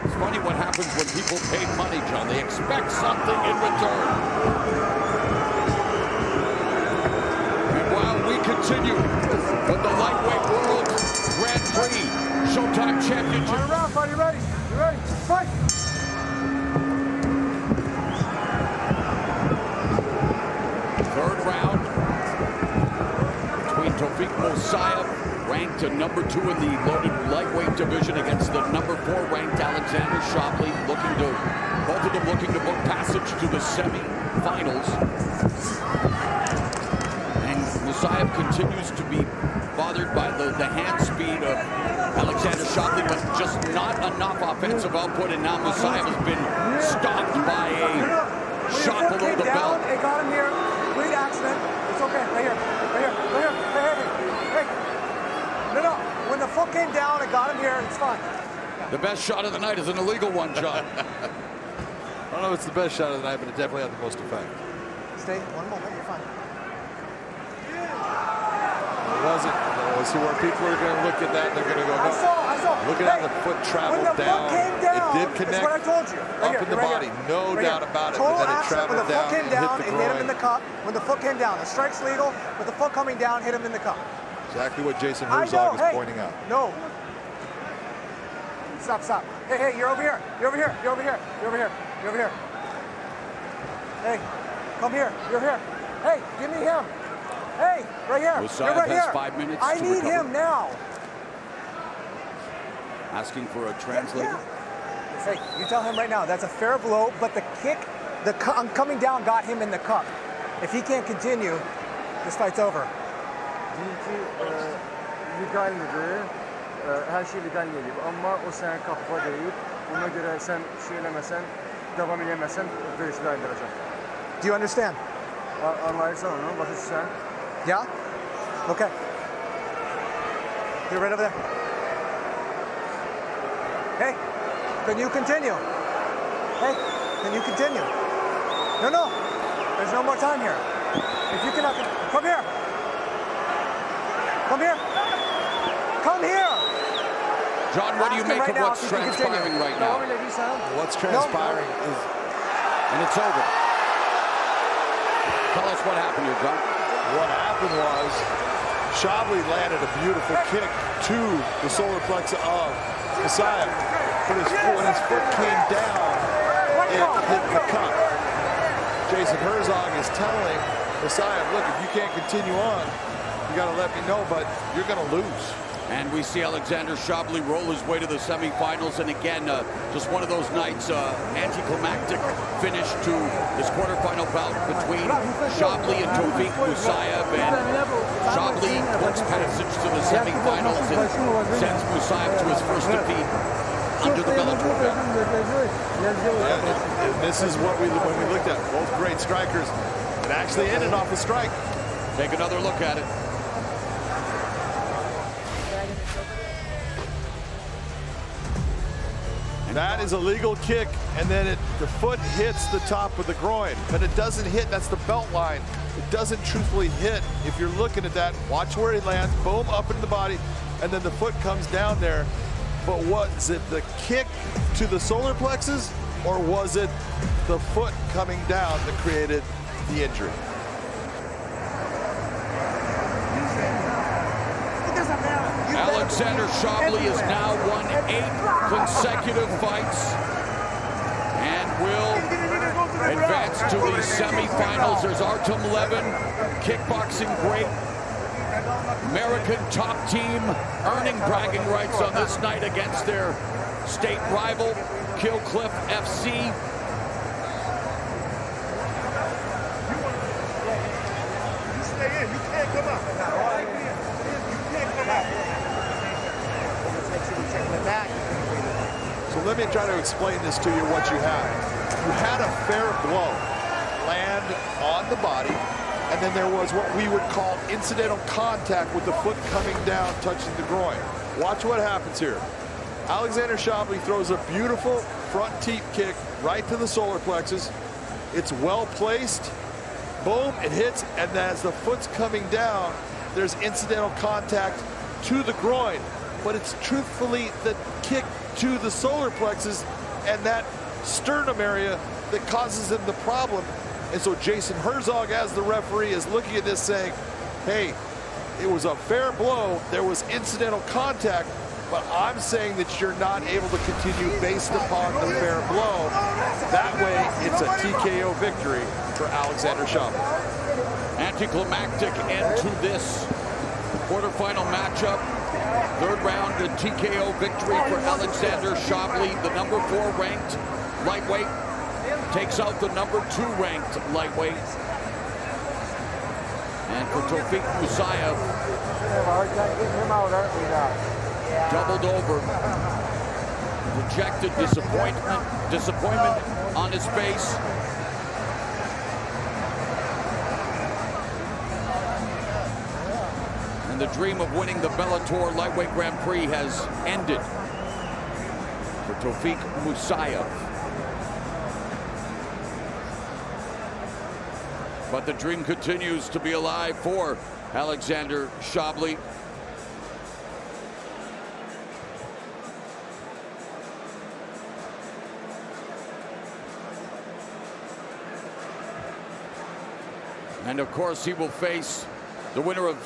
It's funny what happens when people pay money, John. They expect something in return. Meanwhile, we continue with the lightweight world Grand Prix Showtime Championship. On a round, fight, you ready? You ready? Fight! Third round between Tofik Musayev, ranked number 2 in the loaded lightweight division, against the number 4 ranked Alexandr Shabliy, both of them looking to book passage to the semi-finals. And Musayev continues to be bothered by the hand speed of Alexandr Shabliy, but just not enough offensive output, and now Musayev has been stopped by a shot below the belt. It got him here. Complete accident. It's okay. Right here. Right here. Right here. Hey. No. When the foot came down, it got him here. It's fine. The best shot of the night is an illegal one, John. I don't know if it's the best shot of the night, but it definitely had the most effect. Stay one moment. You're fine. It wasn't. We'll see where people are going to look at that and they're going to go, no. I saw. Look at how the foot traveled down. When the foot came down, it did connect. that's what I told you. Up in the body, no doubt about it. But then it traveled down and hit the groin. Hit him in the cup. When the foot came down, the strike's legal, but the foot coming down hit him in the cup. Exactly what Jason Herzog is pointing out. No. Stop. Hey, you're over here. You're over here. Hey, come here. You're here. Hey, give me him. Hey, right here. Musayev You're right has here. 5 minutes I to need recover. him now. Asking for a translator. Hey, you tell him right now, that's a fair blow, but the kick, coming down got him in the cup. If he can't continue, this fight's over. Legal midir? Her şey legal geliyor ama o sen kapıda değil. Ona göre sen şeylemesen, devam edemezsen dövüşü dayandıracak. Do you understand? Anlayırsan onu, bakış sen. Yeah? Okay. You're right over there. Hey, can you continue? Hey, can you continue? No. There's no more time here. If you cannot, come here. Come here. John, what do you make of what's transpiring right now? What's transpiring is... And it's over. Tell us what happened here, John. What happened was Shabliy landed a beautiful kick to the solar plexus of Musayev. When his foot came down, it hit the cup. Jason Herzog is telling Musayev, look, if you can't continue on, you got to let me know, but you're going to lose. And we see Alexandr Shabliy roll his way to the semifinals. And again, just one of those nights, anticlimactic finish to this quarterfinal bout between Shabliy and Tofik Musayev. And Shabliy books passage to the semifinals and sends Musayev to his first defeat under the Bellator belt. And this is what when we looked at both great strikers. It actually ended off a strike. Take another look at it. That is a legal kick, and then the foot hits the top of the groin, but it doesn't hit, that's the belt line. It doesn't truthfully hit. If you're looking at that, watch where he lands, boom, up into the body, and then the foot comes down there. But was it the kick to the solar plexus, or was it the foot coming down that created the injury? Alexandr Shabliy has now won 8 consecutive fights and will advance to the semifinals. There's Artem Levin, kickboxing great, American top team, earning bragging rights on this night against their state rival, Kill Cliff FC. You stay in. You can't come out. You can't come out. So let me try to explain this to you, what you had. You had a fair blow land on the body, and then there was what we would call incidental contact with the foot coming down, touching the groin. Watch what happens here. Alexandr Shabliy throws a beautiful front teep kick right to the solar plexus. It's well placed, boom, it hits, and then as the foot's coming down, there's incidental contact to the groin. But it's truthfully the kick to the solar plexus and that sternum area that causes him the problem. And so Jason Herzog, as the referee, is looking at this saying, hey, it was a fair blow, there was incidental contact, but I'm saying that you're not able to continue based upon the fair blow. That way, it's a TKO victory for Alexandr Shabliy. Anticlimactic end to this quarterfinal matchup. Third round, the TKO victory for Alexandr Shabliy, the number 4 ranked lightweight, takes out the number 2 ranked lightweight. And for Tofik Musayev, doubled over, rejected, disappointment on his face. And the dream of winning the Bellator Lightweight Grand Prix has ended for Tofik Musayev. But the dream continues to be alive for Alexandr Shabliy. And of course, he will face the winner of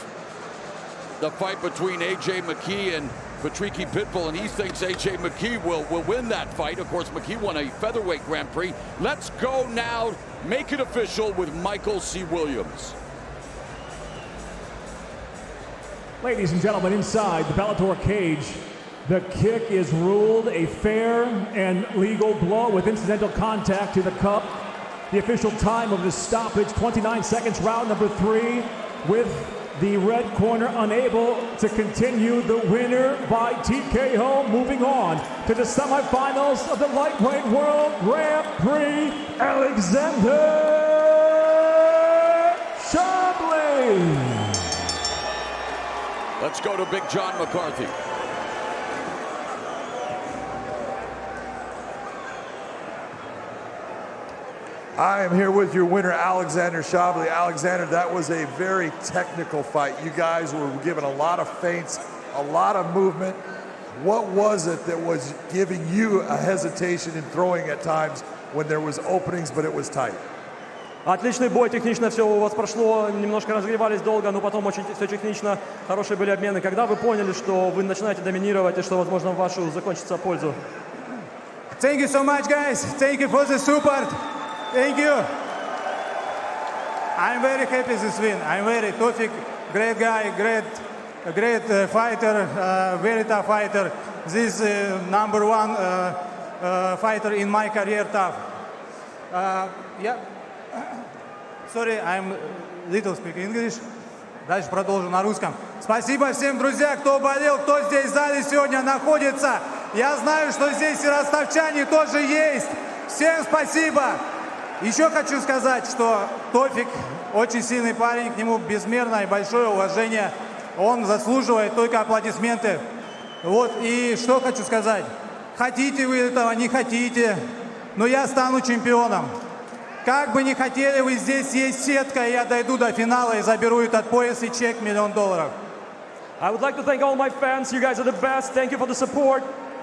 the fight between A.J. McKee and Patricky Pitbull, and he thinks A.J. McKee will win that fight. Of course, McKee won a featherweight Grand Prix. Let's go now, make it official with Michael C. Williams. Ladies and gentlemen, inside the Bellator cage, the kick is ruled a fair and legal blow with incidental contact to the cup. The official time of the stoppage, 29 seconds, round number 3, with the red corner unable to continue. The winner by TKO, moving on to the semifinals of the Lightweight World Grand Prix, Alexandr Shabliy. Let's go to Big John McCarthy. I am here with your winner, Alexandr Shabliy. Alexander, that was a very technical fight. You guys were given a lot of feints, a lot of movement. What was it that was giving you a hesitation in throwing at times when there was openings, but it was tight? Отличный бой, технично все у вас прошло, немножко разогревались долго, но потом очень все технично, хорошие были обмены. Когда вы поняли, что вы начинаете доминировать и что, возможно, в вашу закончится пользу? Thank you so much, guys. Thank you for the support. Thank you. I'm very happy this win. I'm very Tofik, great guy, great fighter, very tough fighter. This number 1 fighter in my career, tough. Yeah. Sorry, I'm little speak English. Дальше продолжу на русском. Спасибо всем, друзья, кто болел, кто здесь в зале сегодня находится. Я знаю, что здесь и ростовчане тоже есть. Всем спасибо. Еще хочу сказать, что Тофик очень сильный парень, к нему безмерное большое уважение. Он заслуживает только аплодисменты. Вот, и что хочу сказать. Хотите вы этого, не хотите, но я стану чемпионом. Как бы не хотели вы, здесь есть сетка, и я дойду до финала и заберу этот пояс и чек $1 миллион. I would like to thank all my fans. You guys are the best. Thank you for the support.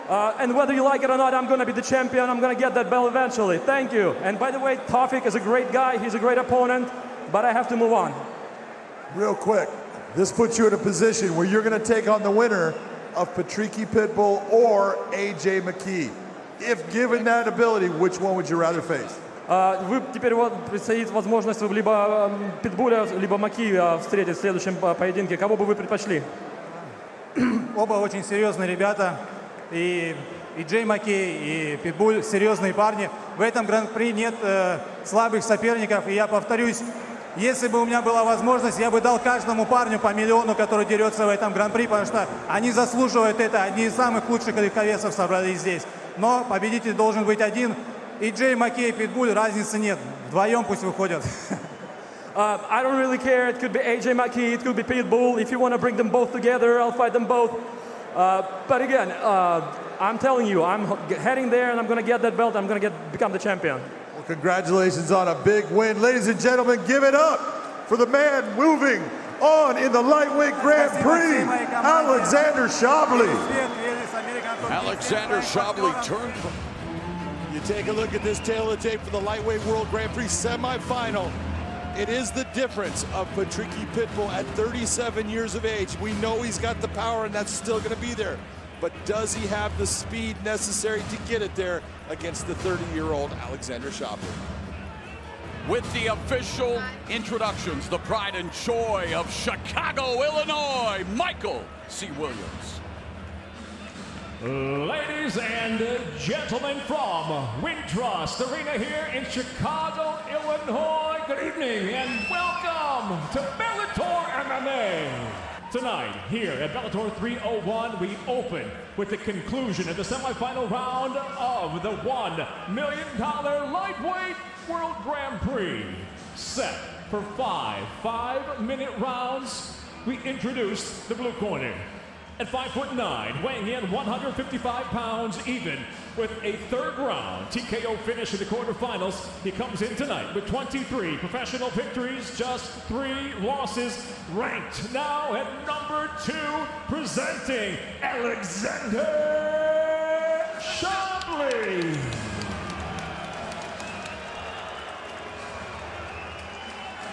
And whether you like it or not, I'm going to be the champion. I'm going to get that belt eventually. Thank you. And by the way, Tofik is a great guy. He's a great opponent. But I have to move on. Real quick, this puts you in a position where you're going to take on the winner of Patricky Pitbull or A.J. McKee. If given that ability, which one would you rather face? Вы теперь вот предстоит возможность либо Питбуля, либо Маки встретить в следующем поединке. Кого бы вы предпочли? Оба очень серьезные ребята. И Джей Маки, и Питбуль серьезные парни. В этом гран-при нет слабых соперников. И я повторюсь, если бы у меня была возможность, я бы дал каждому парню по $1 миллиону, который дерется в этом гран-при, потому что они заслуживают это. Одни из самых лучших легковесов собрались здесь. Но победитель должен быть один. И Джей Маки, и Питбуль, разницы нет. Вдвоем пусть выходят. I don't really care. It could be AJ McKee, it could be Pitbull. If you want to bring them both together, I'll fight them both. But again, I'm telling you, I'm heading there and I'm going to get that belt. I'm going to become the champion. Well, congratulations on a big win. Ladies and gentlemen, give it up for the man moving on in the lightweight Grand Prix, Alexandr Shabliy. Alexandr Shabliy turned. You take a look at this tail of the tape for the lightweight World Grand Prix semifinal. It is the difference of Patricky Pitbull at 37 years of age. We know he's got the power and that's still going to be there. But does he have the speed necessary to get it there against the 30-year-old Alexandr Shabliy? With the official introductions, the pride and joy of Chicago, Illinois, Michael C. Williams. Ladies and gentlemen from Wintrust Arena here in Chicago, Illinois, good evening and welcome to Bellator MMA. Tonight, here at Bellator 301, we open with the conclusion of the semifinal round of the $1 million lightweight World Grand Prix. Set for 5 5-minute rounds, we introduce the blue corner. At 5'9", weighing in 155 pounds even, with a third round TKO finish in the quarterfinals, he comes in tonight with 23 professional victories, just 3 losses, ranked now at number 2, presenting Alexandr Shabliy.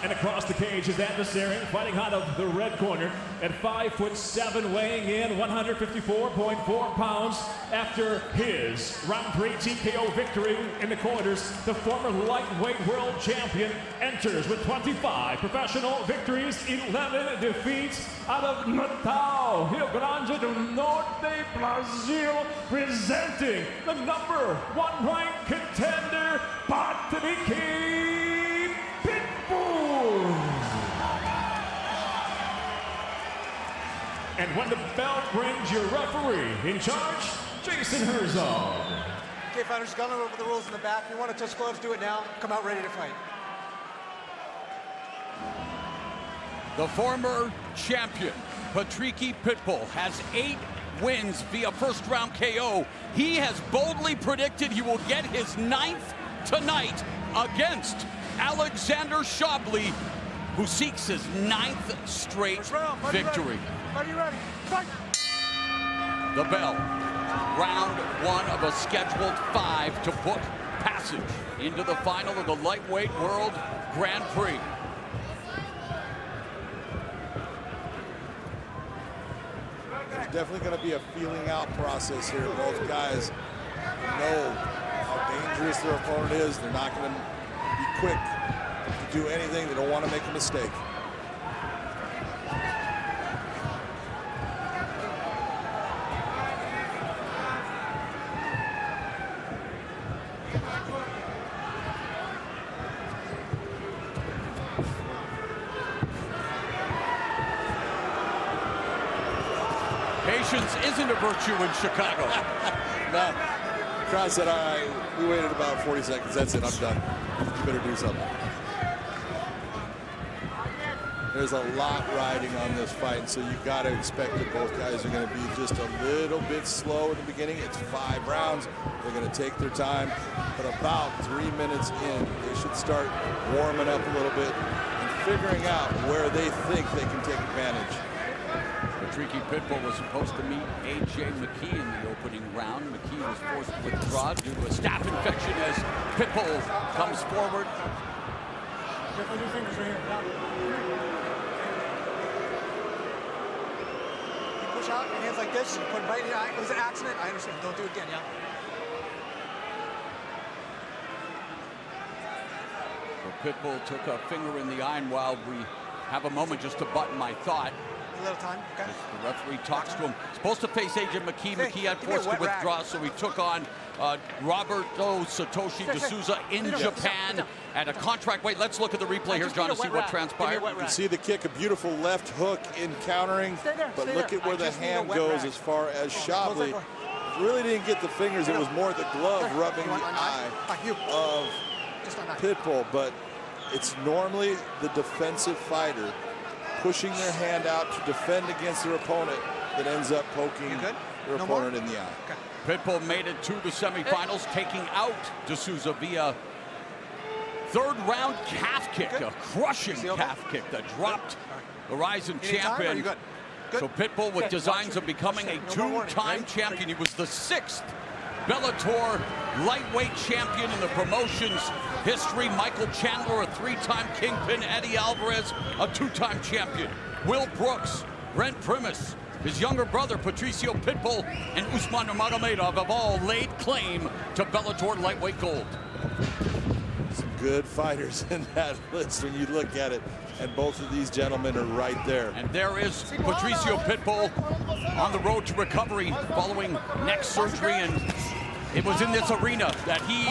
And across the cage, his adversary, fighting out of the red corner at 5'7", weighing in 154.4 pounds. After his round 3 TKO victory in the quarters, the former lightweight world champion enters with 25 professional victories, 11 defeats out of Natal, Rio Grande do Norte, Brazil, presenting the number 1 ranked contender, Patricky Pitbull. And when the bell rings, your referee in charge, Jason Herzog. Okay, fighters, gone over the rules in the back. If you want to touch gloves, do it now. Come out ready to fight. The former champion, Patricky Pitbull, has 8 wins via first-round KO. He has boldly predicted he will get his 9th tonight against Alexandr Shabliy, who seeks his 9th straight victory. Are you ready? Fight! The bell. Round 1 of a scheduled 5 to book passage into the final of the lightweight World Grand Prix. There's definitely going to be a feeling out process here. Both guys know how dangerous their opponent is. They're not going to be quick to do anything. They don't want to make a mistake. Patience isn't a virtue in Chicago. No. Cross said, all right, we waited about 40 seconds. That's it, I'm done. You better do something. There's a lot riding on this fight, so you got to expect that both guys are going to be just a little bit slow in the beginning. It's 5 rounds. They're going to take their time, but about 3 minutes in, they should start warming up a little bit and figuring out where they think they can take advantage. Patricky Pitbull was supposed to meet A.J. McKee in the opening round. McKee was forced to withdraw due to a staph infection as Pitbull comes forward. Careful your fingers right here. You push out your hands like this, you put it right in the eye. It was an accident. I understand. Don't do it again, yeah? So Pitbull took a finger in the eye, and while we have a moment just to button my thought, A little time, okay? the referee talks to him. Supposed to face AJ McKee. McKee had forced to withdraw, so he took on Roberto Satoshi D'Souza in Japan at a contract weight. Let's look at the replay here, John, to see what transpired. You can see the kick, a beautiful left hook in countering, but look at where the hand goes as far as Shabliy. Really didn't get the fingers. It was more the glove rubbing the eye of Pitbull, but it's normally the defensive fighter pushing their hand out to defend against their opponent that ends up poking their opponent in the eye. Pitbull made it to the semifinals, taking out D'Souza via Third round calf kick, a crushing calf kick that dropped the rising champion. So Pitbull with designs of becoming a two-time champion. He was the 6th Bellator lightweight champion in the promotion's history. Michael Chandler, a 3-time kingpin. Eddie Alvarez, a 2-time champion. Will Brooks, Brent Primus, his younger brother Patricio Pitbull, and Usman Nurmagomedov have all laid claim to Bellator lightweight gold. Some good fighters in that list when you look at it, and both of these gentlemen are right there. And there is Patricio Pitbull on the road to recovery following neck surgery, and it was in this arena that he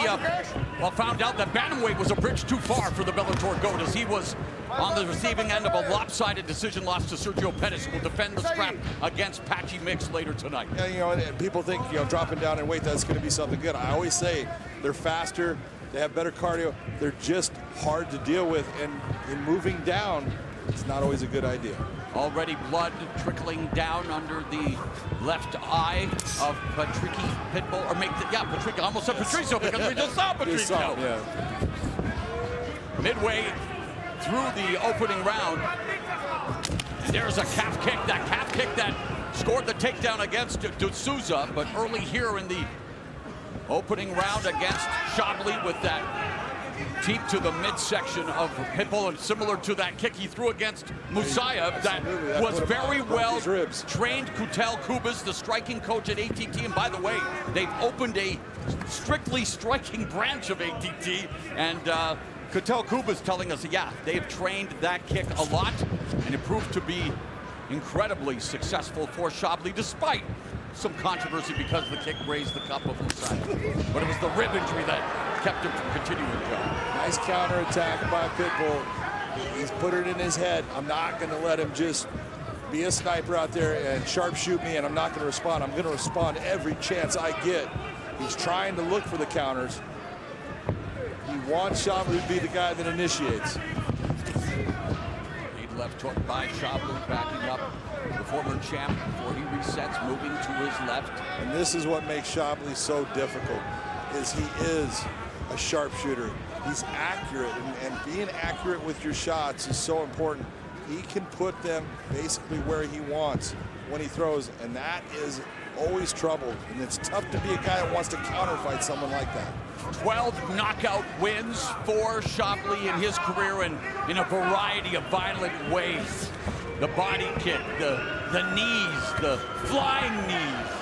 found out that bantamweight was a bridge too far for the Bellator GOAT, as he was on the receiving end of a lopsided decision loss to Sergio Pettis, who will defend the strap against Patchy Mix later tonight. Yeah, you know, and people think, you know, dropping down in weight, that's going to be something good. I always say they're faster, they have better cardio, they're just hard to deal with, and in moving down, it's not always a good idea. Already blood trickling down under the left eye of Patricky Pitbull, or Patricky, I almost said Patricio because we just saw Patricio. Midway through the opening round, and there's a calf kick, that scored the takedown against D'Souza, but early here in the opening round against Shabliy with that teep to the midsection of Pitbull, and similar to that kick he threw against Musayev that was very well trained. Kutel Kubas, the striking coach at ATT, and by the way, they've opened a strictly striking branch of ATT, and Kutel Kubas telling us, yeah, they've trained that kick a lot, and it proved to be incredibly successful for Shabliy, despite some controversy because the kick grazed the cup of Musayev. But it was the rib injury that kept him from continuing, Joe. Nice counterattack by Pitbull. He's put it in his head. I'm not going to let him just be a sniper out there and sharpshoot me, and I'm not going to respond. I'm going to respond every chance I get. He's trying to look for the counters. He wants Shabliy to be the guy that initiates. Lead left hook by Shabliy, backing up the former champ before he resets, moving to his left. And this is what makes Shabliy so difficult, is he is a sharpshooter. He's accurate, and being accurate with your shots is so important. He can put them basically where he wants when he throws, and that is always trouble. And it's tough to be a guy that wants to counterfight someone like that. 12 knockout wins for Shabliy in his career, and in a variety of violent ways. The body kick, the knees, the flying knees.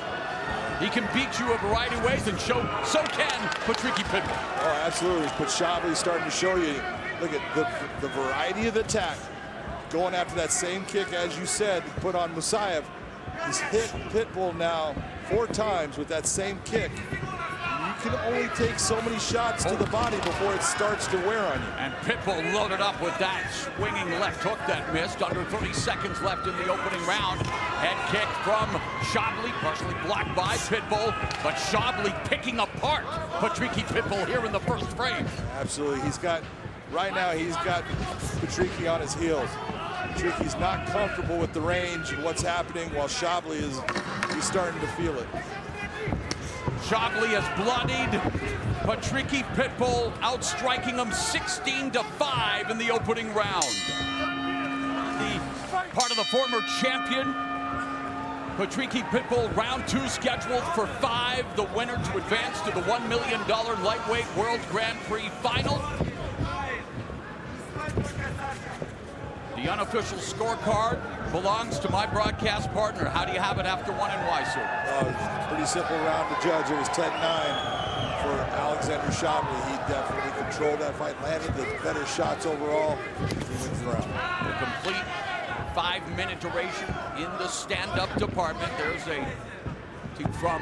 He can beat you a variety of ways, and so can Patricky Pitbull. Oh, absolutely. But Shabliy's starting to show you, look at the variety of the attack. Going after that same kick, as you said, put on Musayev. He's hit Pitbull now 4 times with that same kick. You can only take so many shots to the body before it starts to wear on you. And Pitbull loaded up with that swinging left hook that missed. Under 30 seconds left in the opening round. Head kick from Shabliy, partially blocked by Pitbull, but Shabliy picking apart Patricky Pitbull here in the first frame. Absolutely. Right now he's got Patricky on his heels. Patricky's not comfortable with the range and what's happening, while Shabliy he's starting to feel it. Shabliy has bloodied Patricky Pitbull, outstriking him 16-5 in the opening round. The part of the former champion, Patricky Pitbull, round 2 scheduled for 5. The winner to advance to the $1 million lightweight World Grand Prix final. The unofficial scorecard belongs to my broadcast partner. How do you have it after 1 and why, sir? Pretty simple round to judge. It was 10-9 for Alexandr Shabliy. He definitely controlled that fight, landed the better shots overall. He wins the round. A complete 5-minute duration in the stand-up department. There's a team from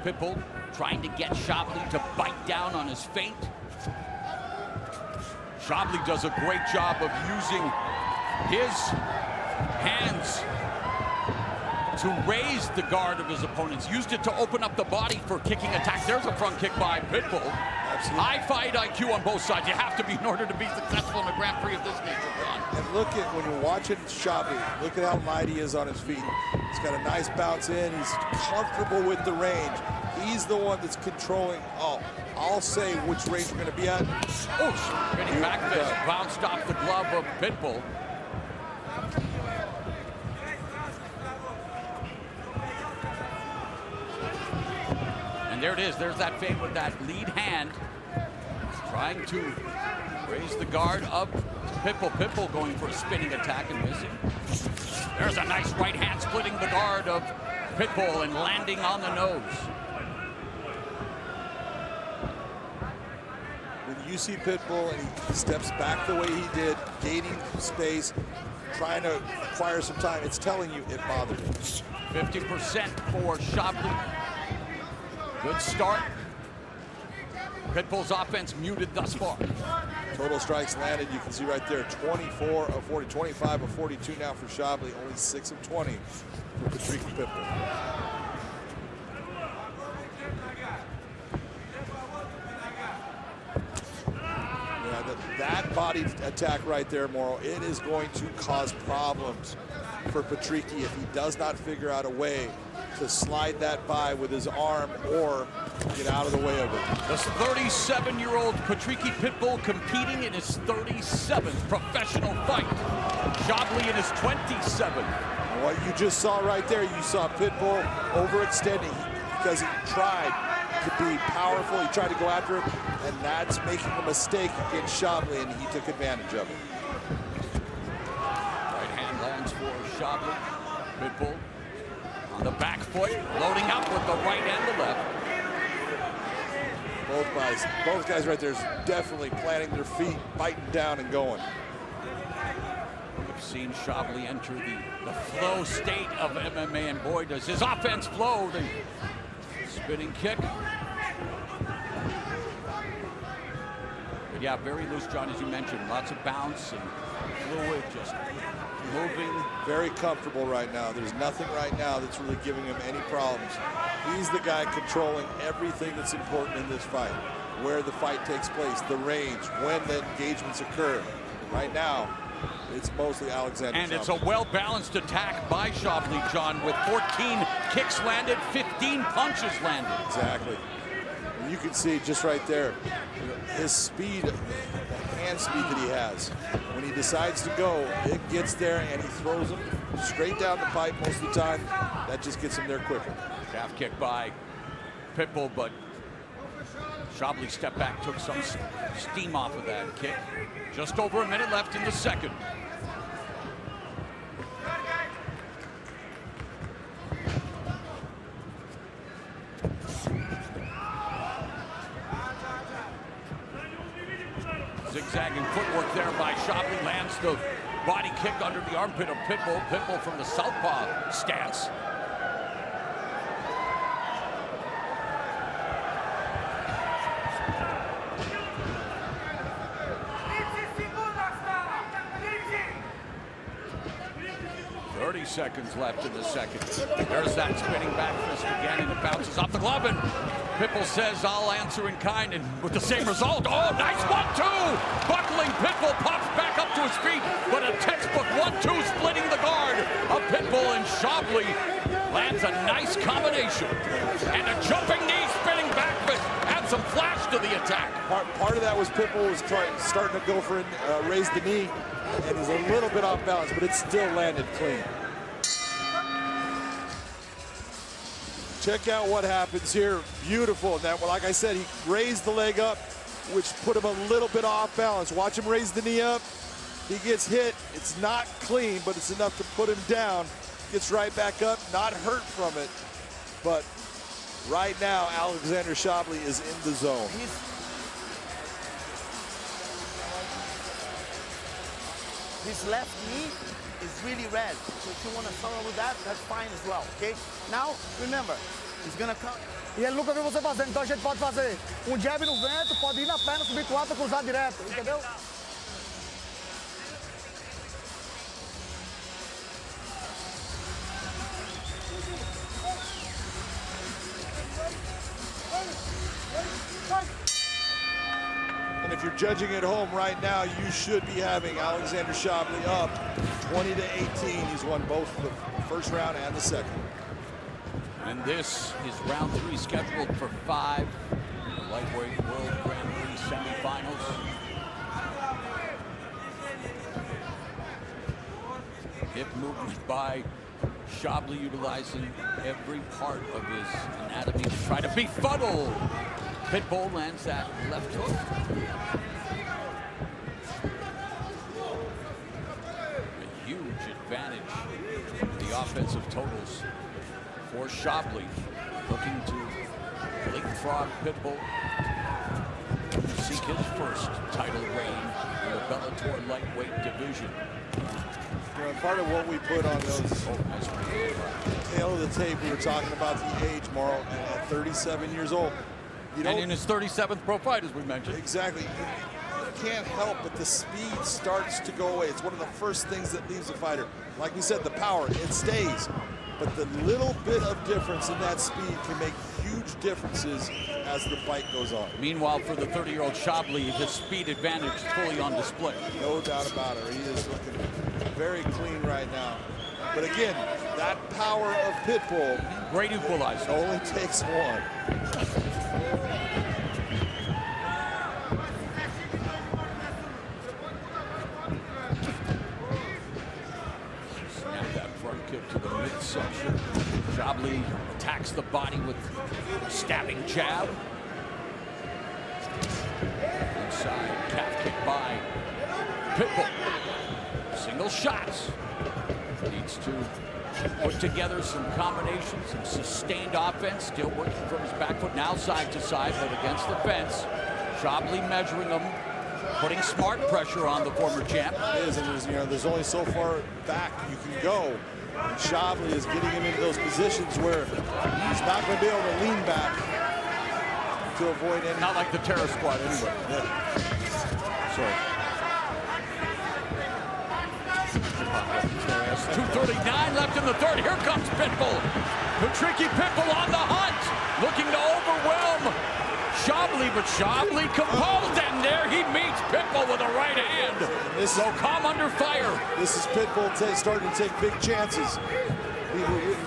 Pitbull trying to get Shabliy to bite down on his feint. Shabliy does a great job of using his hands to raise the guard of his opponents. Used it to open up the body for kicking attacks. There's a front kick by Pitbull. Absolutely. High fight IQ on both sides. You have to be in order to be successful in a Grand Prix of this nature, John. And look at, when you're watching Shabliy, look at how light he is on his feet. He's got a nice bounce in. He's comfortable with the range. He's the one that's controlling I'll say which range we're going to be at. Oh, spinning back fist bounced off the glove of Pitbull. And there it is. There's that feint with that lead hand. Trying to raise the guard of Pitbull. Pitbull going for a spinning attack and missing. There's a nice right hand splitting the guard of Pitbull and landing on the nose. When you see Pitbull and he steps back the way he did, gaining space, trying to acquire some time, it's telling you it bothered him. 50% for Shabliy. Good start. Pitbull's offense muted thus far. Total strikes landed, you can see right there, 24 of 40, 25 of 42 now for Shabliy, only 6 of 20 for Patricky Pitbull. Yeah, that body attack right there, Moro, it is going to cause problems for Patricky if he does not figure out a way to slide that by with his arm or get out of the way of it. This 37-year-old Patricky Pitbull competing in his 37th professional fight. Shabliy in his 27th. What you just saw right there, you saw Pitbull overextending because he tried to be powerful. He tried to go after him, and that's making a mistake against Shabliy, and he took advantage of it. Right hand lands for Shabliy. Pitbull on the back foot, loading up with the right and the left. Both guys right there is definitely planting their feet, biting down and going. We've seen Shabliy enter the flow state of MMA, and boy, does his offense flow. The spinning kick. But yeah, very loose, John, as you mentioned. Lots of bounce and fluid, just moving. Very comfortable right now. There's nothing right now that's really giving him any problems. He's the guy controlling everything that's important in this fight. Where the fight takes place, the range, when the engagements occur. Right now, it's mostly Alexandr Shabliy. And it's a well-balanced attack by Shabliy, John, with 14 kicks landed, 15 punches landed. Exactly. And you can see just right there, his speed, the hand speed that he has. When he decides to go, it gets there and he throws them straight down the pipe most of the time. That just gets him there quicker. Calf kick by Pitbull, but Shabliy stepped back, took some steam off of that kick. Just over a minute left in the second. Zigzagging footwork there by Shabliy, lands the body kick under the armpit of Pitbull. Pitbull from the southpaw stance. Seconds left in the second. There's that spinning back fist again, and it bounces off the glove, and Pitbull says, I'll answer in kind, and with the same result. Oh, nice 1-2! Buckling Pitbull pops back up to his feet, but a textbook 1-2 splitting the guard of Pitbull, and Shabliy lands a nice combination. And a jumping knee, spinning back fist, adds some flash to the attack. Part of that was Pitbull was starting to go for raise the knee, and he's a little bit off balance, but it still landed clean. Check out what happens here. Beautiful. Now, like I said, he raised the leg up, which put him a little bit off balance. Watch him raise the knee up. He gets hit. It's not clean, but it's enough to put him down. Gets right back up, not hurt from it. But right now, Alexandr Shabliy is in the zone. His left knee is really red. So if you want to follow with that, that's fine as well, okay? Now, remember, he's gonna come. E ele nunca viu você fazendo, então a gente pode fazer um jab no vento, pode ir na perna, subir com alta, cruzar direto, entendeu? And if you're judging at home right now, you should be having Alexandr Shabliy up 20-18. He's won both the first round and the second. And this is round 3, scheduled for 5 lightweight World Grand Prix semifinals. Hip movement by Shabliy, utilizing every part of his anatomy to try to befuddle. Pitbull lands that left hook. A huge advantage in the offensive totals for Shabliy, looking to leapfrog Pitbull to seek his first title reign in the Bellator lightweight division. You know, part of what we put on those tail of the tape, we were talking about the age, Mauro, and at 37 years old. And in his 37th pro fight, as we mentioned. Exactly. You can't help but the speed starts to go away. It's one of the first things that leaves a fighter. Like we said, the power, it stays. But the little bit of difference in that speed can make huge differences as the fight goes on. Meanwhile, for the 30-year-old Shabliy, his speed advantage is fully on display. No doubt about it. He is looking very clean right now. But again, that power of Pitbull, great equalizer, only takes one. Snap that front kick to the midsection. Shabliy attacks the body with a stabbing jab. Inside, calf kick by Pitbull. Single shots. Needs to put together some combinations, some sustained offense. Still working from his back foot, now side to side, but against the fence. Shabliy measuring him, putting smart pressure on the former champ. It is, and there's only so far back you can go. And Shabliy is getting him into those positions where he's not going to be able to lean back to avoid any. Not like the terror squad, anyway. Yeah. Sorry. 2:39 left in the third. Here comes Pitbull. The tricky Pitbull on the hunt, looking to overwhelm Shabliy, but Shabliy composed, and there he meets Pitbull with a right hand. So calm under fire. This is Pitbull starting to take big chances. He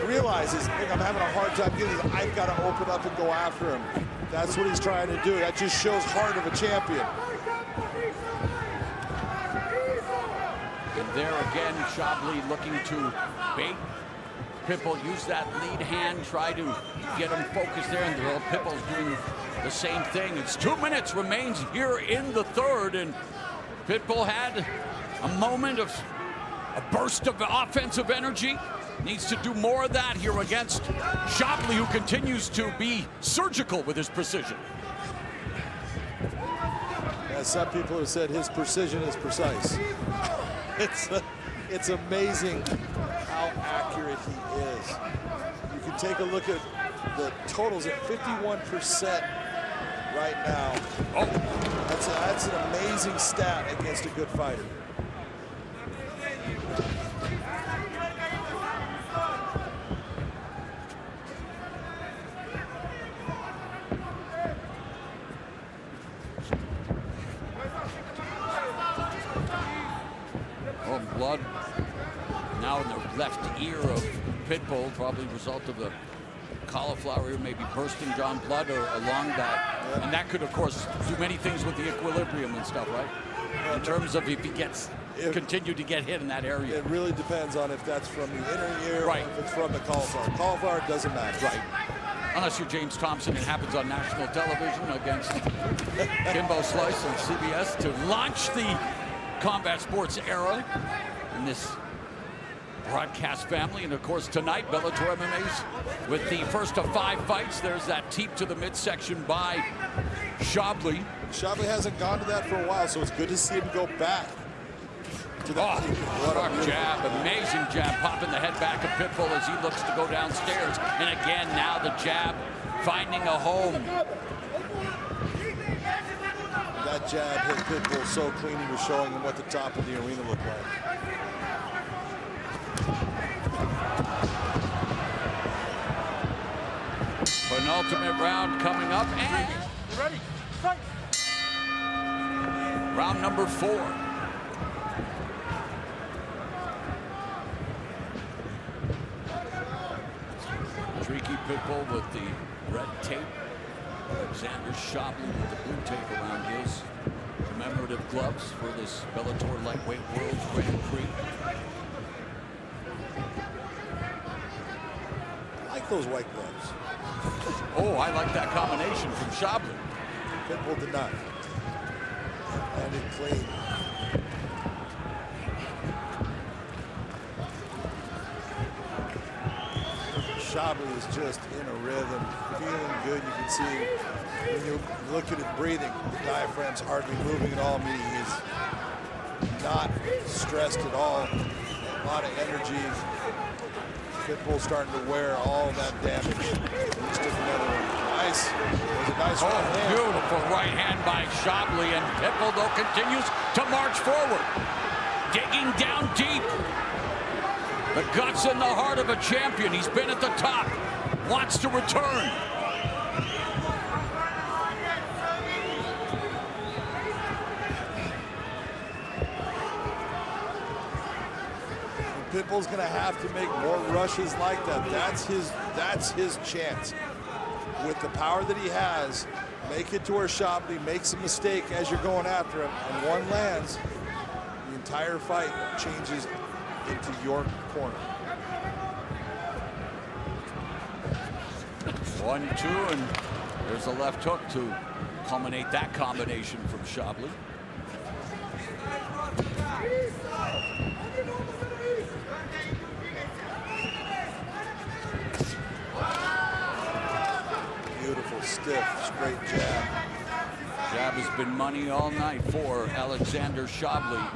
realizes, I'm having a hard time getting this. I've got to open up and go after him. That's what he's trying to do. That just shows heart of a champion. And there again, Shabliy looking to bait Pitbull, use that lead hand, try to get him focused there, and Pitbull's doing the same thing. It's 2 minutes remains here in the third, and Pitbull had a moment of a burst of offensive energy. Needs to do more of that here against Shabliy, who continues to be surgical with his precision. As some people have said, his precision is precise. It's amazing how accurate he is. You can take a look at the totals at 51% right now. Oh, that's an amazing stat against a good fighter. Blood now in the left ear of Pitbull, probably a result of the cauliflower ear maybe bursting John blood or along that. And that could, of course, do many things with the equilibrium and stuff, right? In terms of if he gets continue to get hit in that area. It really depends on if that's from the inner ear right. or if it's from the cauliflower. Cauliflower doesn't matter. Right. Unless you're James Thompson, it happens on national television against Kimbo Slice on CBS to launch the combat sports era in this broadcast family. And of course tonight, Bellator MMA's with the first of 5 fights. There's that teep to the midsection by Shabliy. Shabliy hasn't gone to that for a while, so it's good to see him go back to that. What a jab, amazing jab, popping the head back of Pitbull as he looks to go downstairs. And again, now the jab finding a home. That jab hit Pitbull so clean, he was showing him what the top of the arena looked like. Penultimate round coming up, and Ready? Fight! round number 4. Tricky Pitbull with the red tape Alexandr Shabliy with the blue tape around his commemorative gloves for this Bellator Lightweight World Grand Prix. I like those white gloves. Oh, I like that combination from Shabliy. Pitbull did not. Landed clean. Shabliy is just in a rhythm, feeling good. You can see when you look at his breathing, the diaphragm's hardly moving at all, meaning he's not stressed at all. A lot of energy. Pitbull starting to wear all that damage. Let's take another one. Nice. There's a nice right hand. Beautiful right hand by Shabliy, and Pitbull though continues to march forward, digging down deep. The guts in the heart of a champion. He's been at the top, wants to return. Pitbull's going to have to make more rushes like that. That's his chance. With the power that he has, make it to where Shabliy makes a mistake as you're going after him, and one lands, the entire fight changes into your corner. 1-2, and there's a left hook to culminate that combination from Shabliy. Beautiful, stiff, straight jab. Jab has been money all night for Alexandr Shabliy.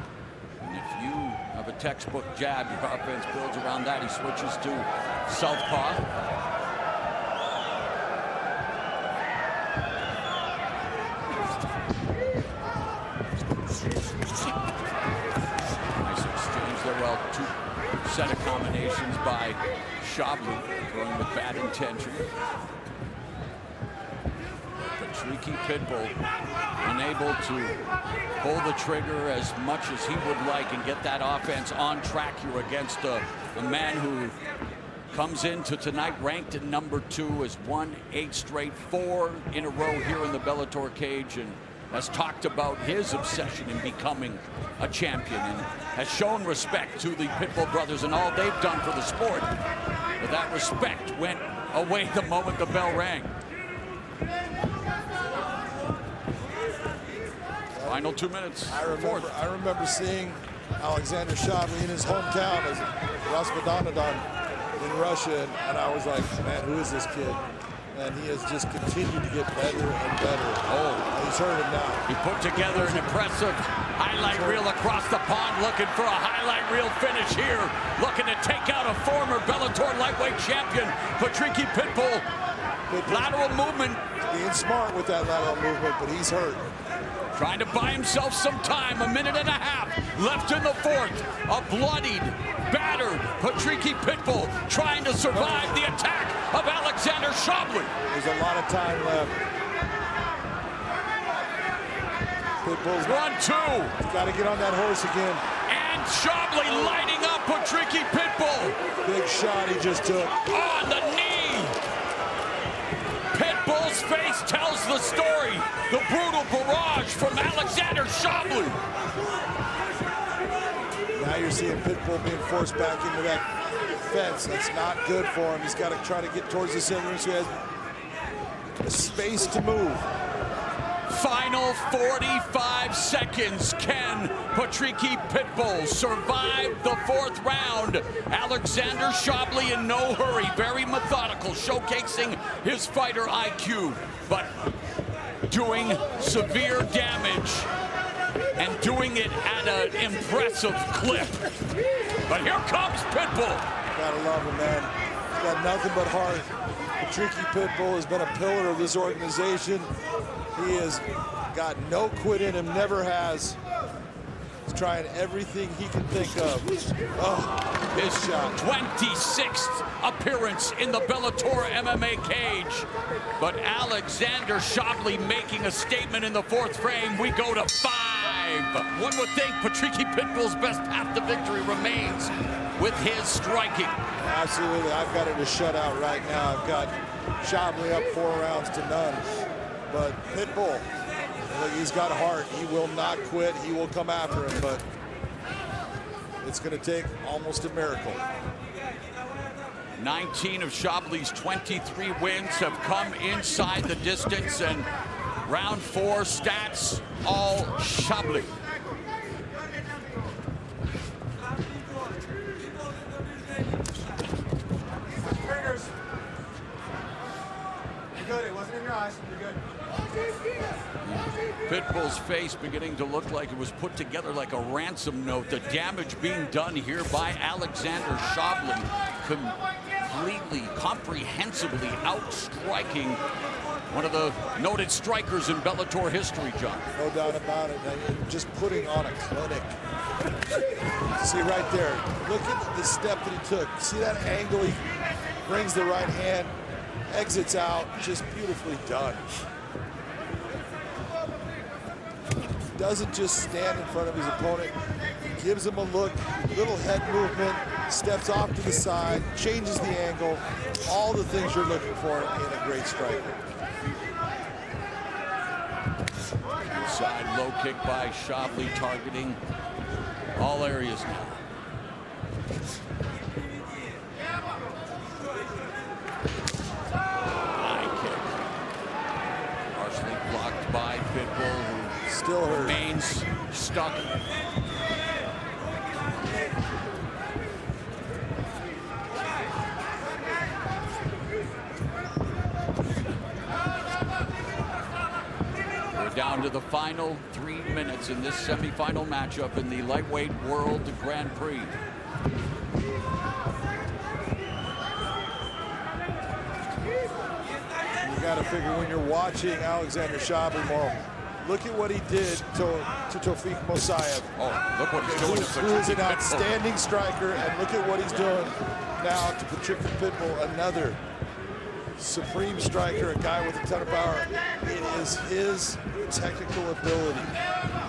And if you have a textbook jab, your offense builds around that. He switches to southpaw. Nice exchange there. Well, two set of combinations by Shabliy, throwing with bad intention. Tricky Pitbull unable to pull the trigger as much as he would like and get that offense on track here against a man who comes into tonight ranked at #2, has won 8 straight, 4 in a row here in the Bellator cage, and has talked about his obsession in becoming a champion and has shown respect to the Pitbull brothers and all they've done for the sport. But that respect went away the moment the bell rang. Final 2 minutes. I remember seeing Alexandr Shabliy in his hometown as Rostov-on-Don in Russia, and I was like, man, who is this kid? And he has just continued to get better and better. Oh, he's hurt him now. He put together an impressive highlight reel across the pond, looking for a highlight reel finish here, looking to take out a former Bellator lightweight champion, Patricky Pitbull. Lateral movement. Being smart with that lateral movement, but he's hurt. Trying to buy himself some time, 1.5 minutes left in the 4th. A bloodied, battered Patricky Pitbull trying to survive the attack of Alexandr Shabliy. There's a lot of time left. Pitbull's 1-2. He's got to get on that horse again. And Shabliy lighting up Patricky Pitbull. Big shot he just took. On the knee. Pitbull's face tells the story. The brutal barrage from Alexandr Shabliy. Now you're seeing Pitbull being forced back into that fence. That's not good for him. He's got to try to get towards the center so he has the space to move. Final 45 seconds. Can Patricky Pitbull survive the 4th round? Alexandr Shabliy in no hurry, very methodical, showcasing his fighter IQ, but doing severe damage and doing it at an impressive clip. But here comes Pitbull. Gotta love him, man. He's got nothing but heart. Patricky Pitbull has been a pillar of this organization. He has got no quit in him, never has. He's trying everything he can think of. Oh, his shot. 26th appearance in the Bellator MMA cage. But Alexandr Shabliy making a statement in the 4th frame. We go to 5. One would think Patricky Pitbull's best path to victory remains with his striking. Absolutely. I've got it a shutout right now. I've got Shabliy up 4 rounds to none. But Pitbull, look, he's got heart. He will not quit. He will come after him, but it's going to take almost a miracle. 19 of Shabli's 23 wins have come inside the distance, and round 4 stats, all Shabliy. You're good. It wasn't in your eyes. You're good. Pitbull's face beginning to look like it was put together like a ransom note. The damage being done here by Alexandr Shabliy, completely, comprehensively outstriking one of the noted strikers in Bellator history, John. No doubt about it. Just putting on a clinic. See right there, look at the step that he took. See that angle? He brings the right hand, exits out, just beautifully done. Doesn't just stand in front of his opponent, gives him a look, little head movement, steps off to the side, changes the angle, all the things you're looking for in a great striker. Side low kick by Shabliy, targeting all areas now. High kick. Partially blocked by Pitbull, who still remains stuck. We're down to the final 3 minutes in this semifinal matchup in the lightweight World Grand Prix. You got to figure when you're watching Alexandr Shabliy, look at what he did to Tofik Mosayev. Oh, look what he's doing. Who is an outstanding striker, and look at what he's doing now to Patricky Pitbull, another supreme striker, a guy with a ton of power. It is his technical ability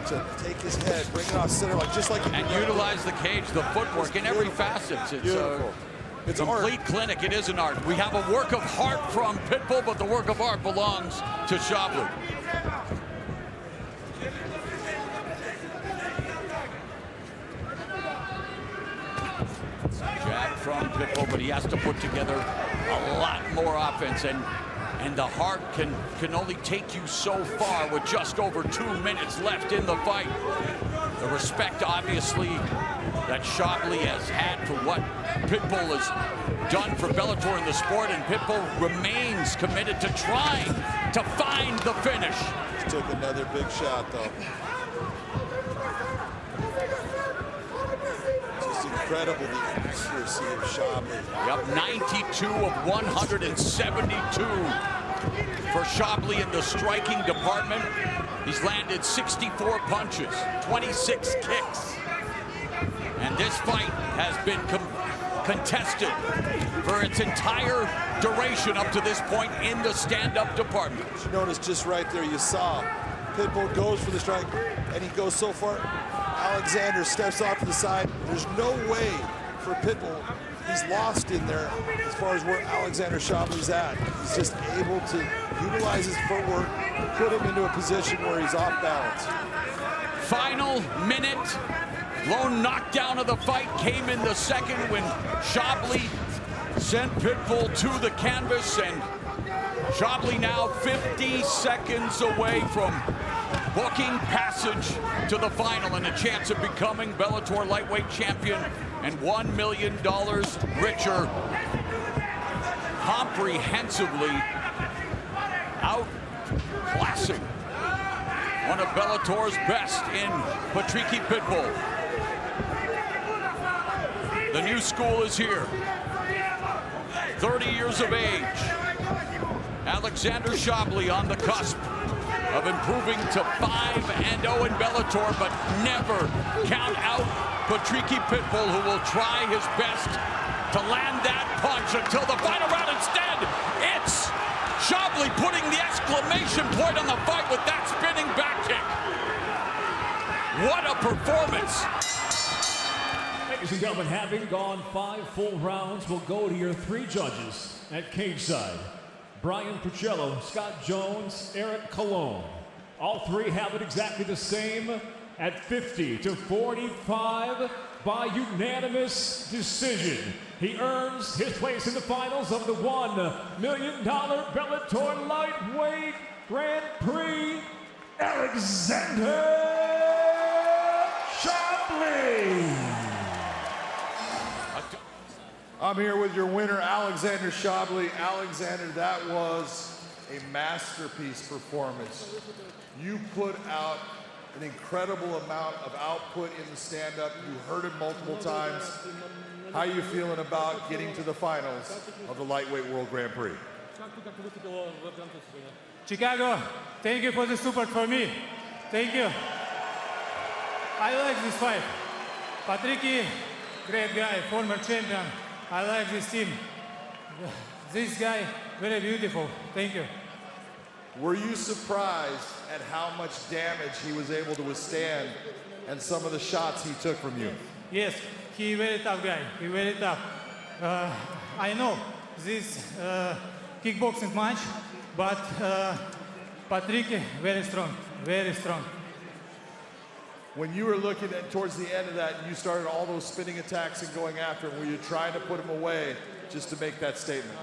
to take his head, bring it off center, just like and utilize the cage, the footwork in every facet. It's beautiful. It's a complete clinic. It is an art. We have a work of heart from Pitbull, but the work of art belongs to Shabliy. Jab from Pitbull, but he has to put together a lot more offense, and the heart can only take you so far with just over 2 minutes left in the fight. The respect, obviously, that Shabliy has had for what Pitbull has done for Bellator in the sport, and Pitbull remains committed to trying to find the finish. Just took another big shot, though. Just incredible, the accuracy of Shabliy. Yep, 92 of 172 for Shabliy in the striking department. He's landed 64 punches, 26 kicks. And this fight has been contested for its entire duration up to this point in the stand-up department. You notice just right there, you saw Pitbull goes for the strike, and he goes so far. Alexandr steps off to the side. There's no way for Pitbull. He's lost in there as far as where Alexandr Shabliy's at. He's just able to utilize his footwork, put him into a position where he's off balance. Final minute. Lone knockdown of the fight came in the second when Shabliy sent Pitbull to the canvas, and Shabliy now 50 seconds away from booking passage to the final and a chance of becoming Bellator lightweight champion and $1 million richer. Comprehensively outclassing one of Bellator's best in Patricky Pitbull. The new school is here. 30 years of age. Alexandr Shabliy on the cusp of improving to 5-0 in Bellator, but never count out Patricky Pitbull, who will try his best to land that punch until the final round. Instead, it's Shabliy putting the exclamation point on the fight with that spinning back kick. What a performance. Ladies and gentlemen, having gone 5 full rounds, we'll go to your 3 judges at cage side. Brian Puccello, Scott Jones, Eric Colon. All three have it exactly the same at 50-45 by unanimous decision. He earns his place in the finals of the $1 million Bellator Lightweight Grand Prix, Alexandr Shabliy. I'm here with your winner, Alexandr Shabliy. Alexander, that was a masterpiece performance. You put out an incredible amount of output in the stand-up. You heard it multiple times. How are you feeling about getting to the finals of the Lightweight World Grand Prix? Chicago, thank you for the support for me. Thank you. I like this fight. Patricky, great guy, former champion. I like this team. This guy, very beautiful. Thank you. Were you surprised at how much damage he was able to withstand and some of the shots he took from you? Yes, he very tough guy. He very tough. I know this kickboxing match, but Patrick very strong, very strong. When you were looking at towards the end of that, you started all those spinning attacks and going after him. Were you trying to put him away just to make that statement?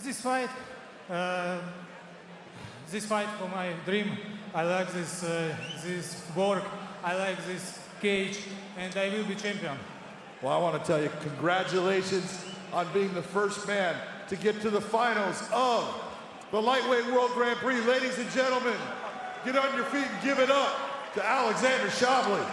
This fight for my dream. I like this work. I like this cage, and I will be champion. Well, I want to tell you, congratulations on being the first man to get to the finals of the Lightweight World Grand Prix. Ladies and gentlemen, get on your feet and give it up to Alexandr Shabliy.